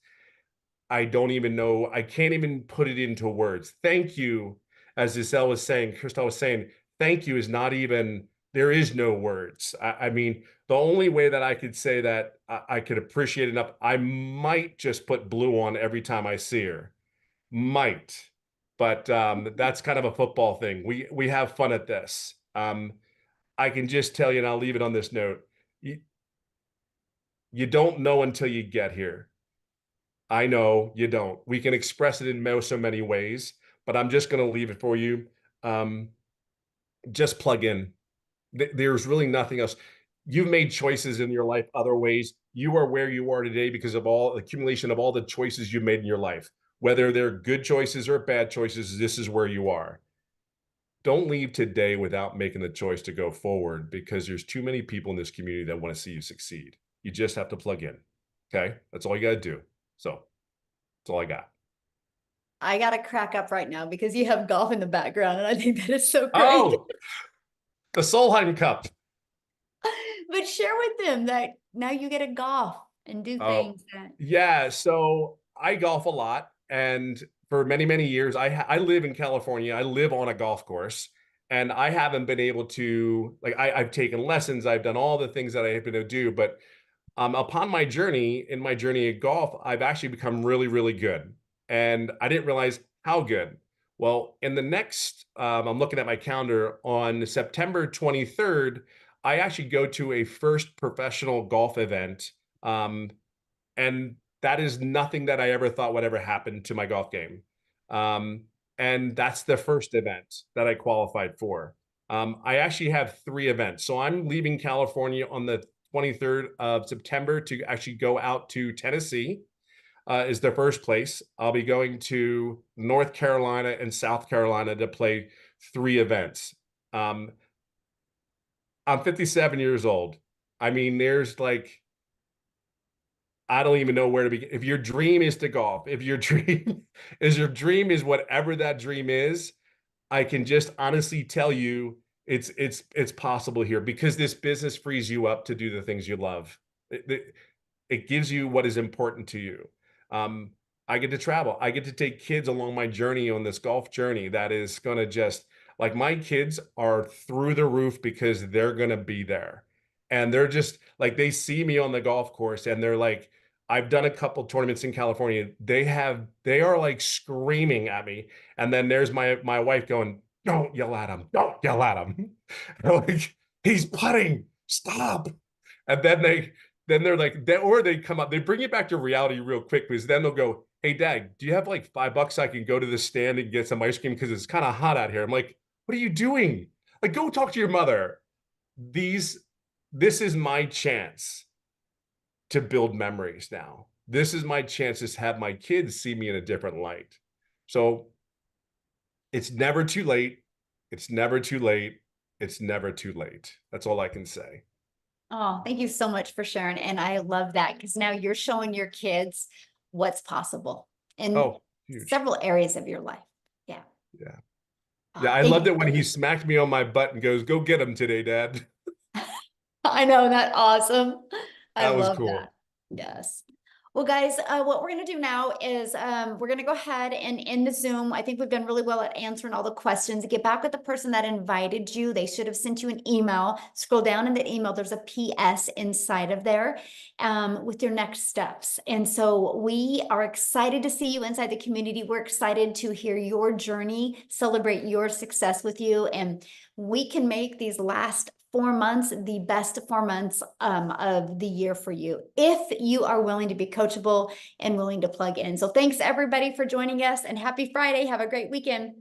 I don't even know, I can't even put it into words. Thank you, as Giselle was saying, Crystal was saying, thank you is not even, there is no words. I mean, the only way that I could say that I could appreciate enough, I might just put blue on every time I see her. Might. But that's kind of a football thing. We have fun at this. I can just tell you, and I'll leave it on this note. You don't know until you get here. I know you don't. We can express it in so many ways, but I'm just going to leave it for you. Just plug in. There's really nothing else. You've made choices in your life other ways. You are where you are today because of all the accumulation of all the choices you made in your life. Whether they're good choices or bad choices, this is where you are. Don't leave today without making the choice to go forward, because there's too many people in this community that want to see you succeed. You just have to plug in. Okay? That's all you got to do. So that's all I got. I got to crack up right now because you have golf in the background, and I think that is so great. Oh, the Solheim Cup. But share with them that now you get to golf and do things. Yeah, so I golf a lot. And for many, many years, I live in California. I live on a golf course, and I haven't been able to, like, I've taken lessons. I've done all the things that I have been able to do. But upon my journey at golf, I've actually become really, really good. And I didn't realize how good. Well, in the next, I'm looking at my calendar, on September 23rd, I actually go to a first professional golf event. And that is nothing that I ever thought would ever happen to my golf game. And that's the first event that I qualified for. I actually have 3 events. So I'm leaving California on the 23rd of September to actually go out to Tennessee, is the first place. I'll be going to North Carolina and South Carolina to play 3 events. I'm I'm 57 years old. I mean, there's like, I don't even know where to begin. If your dream is to golf, if your dream is whatever that dream is, I can just honestly tell you it's possible here because this business frees you up to do the things you love. It gives you what is important to you. I get to travel. I get to take kids along my journey on this golf journey that is going to just like my kids are through the roof because they're going to be there. And they're just like, they see me on the golf course and they're like, I've done a couple tournaments in California. They are like screaming at me. And then there's my wife going, don't yell at him. Don't yell at him. Like, he's putting, stop. And then they're like, or they come up, they bring it back to reality real quick because then they'll go, hey, Dad, do you have like $5 I can go to the stand and get some ice cream because it's kind of hot out here? I'm like, what are you doing? Like, go talk to your mother. This is my chance to build memories now. This is my chance to have my kids see me in a different light. So it's never too late. It's never too late. It's never too late. That's all I can say. Oh, thank you so much for sharing. And I love that because now you're showing your kids what's possible in several areas of your life. Yeah. Yeah. Oh, Yeah. I loved it when he smacked me on my butt and goes, go get him today, Dad. I know, that awesome. I That was love cool. that. Yes. Well, guys, what we're going to do now is we're going to go ahead and end the Zoom. I think we've done really well at answering all the questions. Get back with the person that invited you. They should have sent you an email. Scroll down in the email. There's a PS inside of there with your next steps. And so we are excited to see you inside the community. We're excited to hear your journey, celebrate your success with you. And we can make these last 4 months the best 4 months of the year for you if you are willing to be coachable and willing to plug in. So thanks everybody for joining us and happy Friday. Have a great weekend.